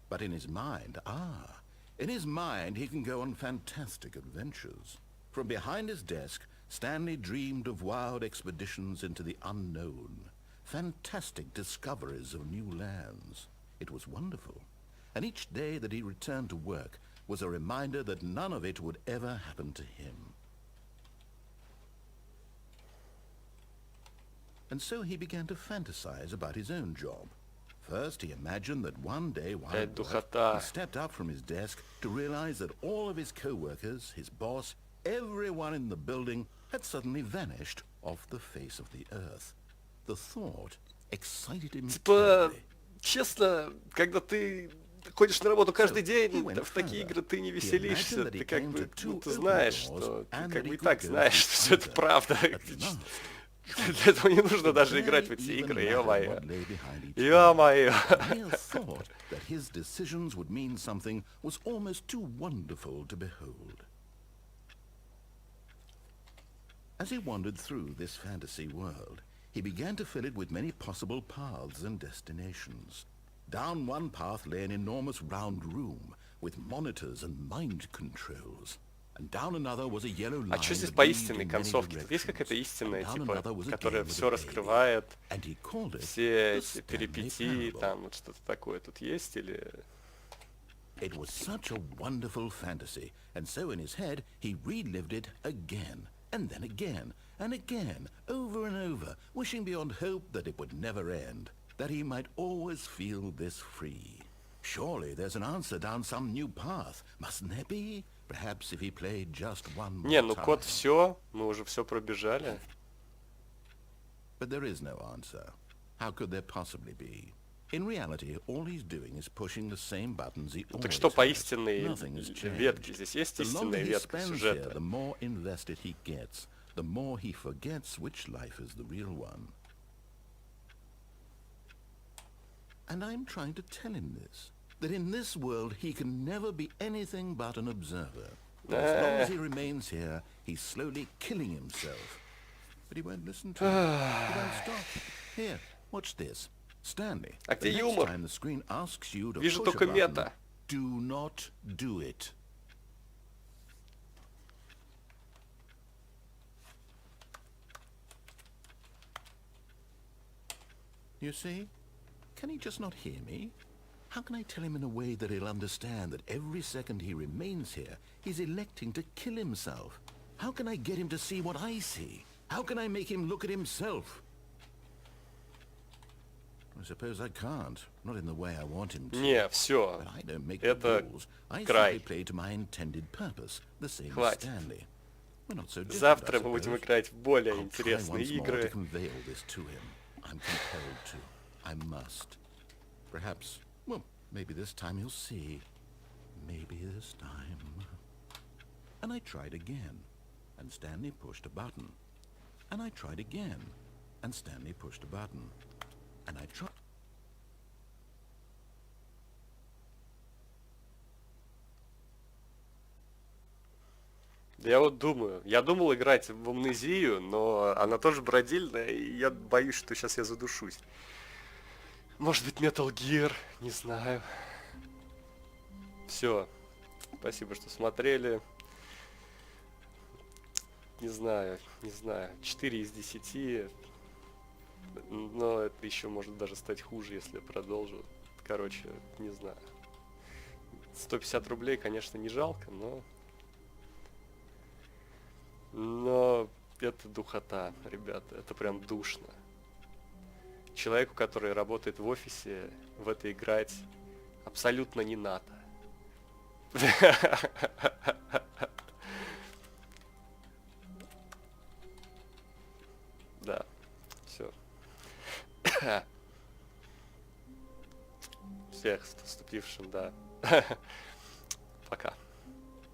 But in his mind, in his mind he can go on fantastic adventures. From behind his desk, Stanley dreamed of wild expeditions into the unknown, fantastic discoveries of new lands. It was wonderful, and each day that he returned to work was a reminder that none of it would ever happen to him. And so he began to fantasize about his own job. First, he imagined that one day while at work, he stepped up from his desk to realize that all of his co-workers, his boss, everyone in the building had suddenly vanished off the face of the earth. The thought excited him terribly. Честно, когда ты ходишь на работу каждый день, в такие игры ты не веселишься, ты как бы, ты знаешь, что, ты как бы и так знаешь, что все это правда. Для этого не нужно даже играть в эти игры, ё-моё. Ё-моё. Neil thought that his decisions would mean something was almost too wonderful to behold. As he wandered through this fantasy world, he began to fill it with many possible paths and destinations. Down one path lay an enormous round room with monitors and mind controls. And down another was a yellow line. А что здесь по истинной концовке? Тут есть какая-то истинная, типа, которая все раскрывает, все эти перипетии, там, вот что-то такое тут есть, или... It was such a wonderful fantasy, and so in his head he relived it again, and then again, and again, over and over, wishing beyond hope that it would never end, that he might always feel this free. Surely there's an answer down some new path, mustn't there be? Perhaps if he played just one more Не, ну time. код все, мы уже все пробежали. But there is no answer. How could there possibly be? In reality, all he's doing is pushing the same buttons he always Так что по has. истинной Nothing has changed. ветке? Здесь есть The longer истинная he ветка spends here, сюжета? the more invested he gets, the more he forgets which life is the real one. And I'm trying to tell him this, that in this world he can never be anything but an observer. As long as he remains here, he's slowly killing himself. But he won't listen to me. He won't stop. Here, watch this. Stanley, А где the next юмор? time the screen asks you to Вижу push a только button, мета. do not do it. You see? Can he just not hear me? How can I tell him in a way that he'll understand that every second he remains here, he's electing to kill himself? How can I get him to see what I see? How can I make him look at himself? I suppose I can't. Not in the way I want him to. Не, все. But I don't make the Это rules. I край. simply play to my intended purpose. The same as Хватит. Stanley. We're not so different, Завтра I мы будем suppose. играть в более I'll try интересные once more to игры. convey all this to him. I'm compelled to. I must. Perhaps, well, maybe this time he'll see. Maybe this time. And I tried again, and Stanley pushed a button. And I tried again, and Stanley pushed a button. And I tried. Я вот думаю, я думал играть в амнезию, но она тоже бродильная, и я боюсь, что сейчас я задушусь. Может быть, Metal Gear, не знаю. Все. Спасибо, что смотрели. Не знаю, не знаю. 4 из 10. Но это еще может даже стать хуже, если я продолжу. Короче, не знаю. 150 рублей, конечно, не жалко, но это духота, ребята, это прям душно. Человеку, который работает в офисе, в это играть абсолютно не надо. Да, все. Всех с наступившим, да. Пока.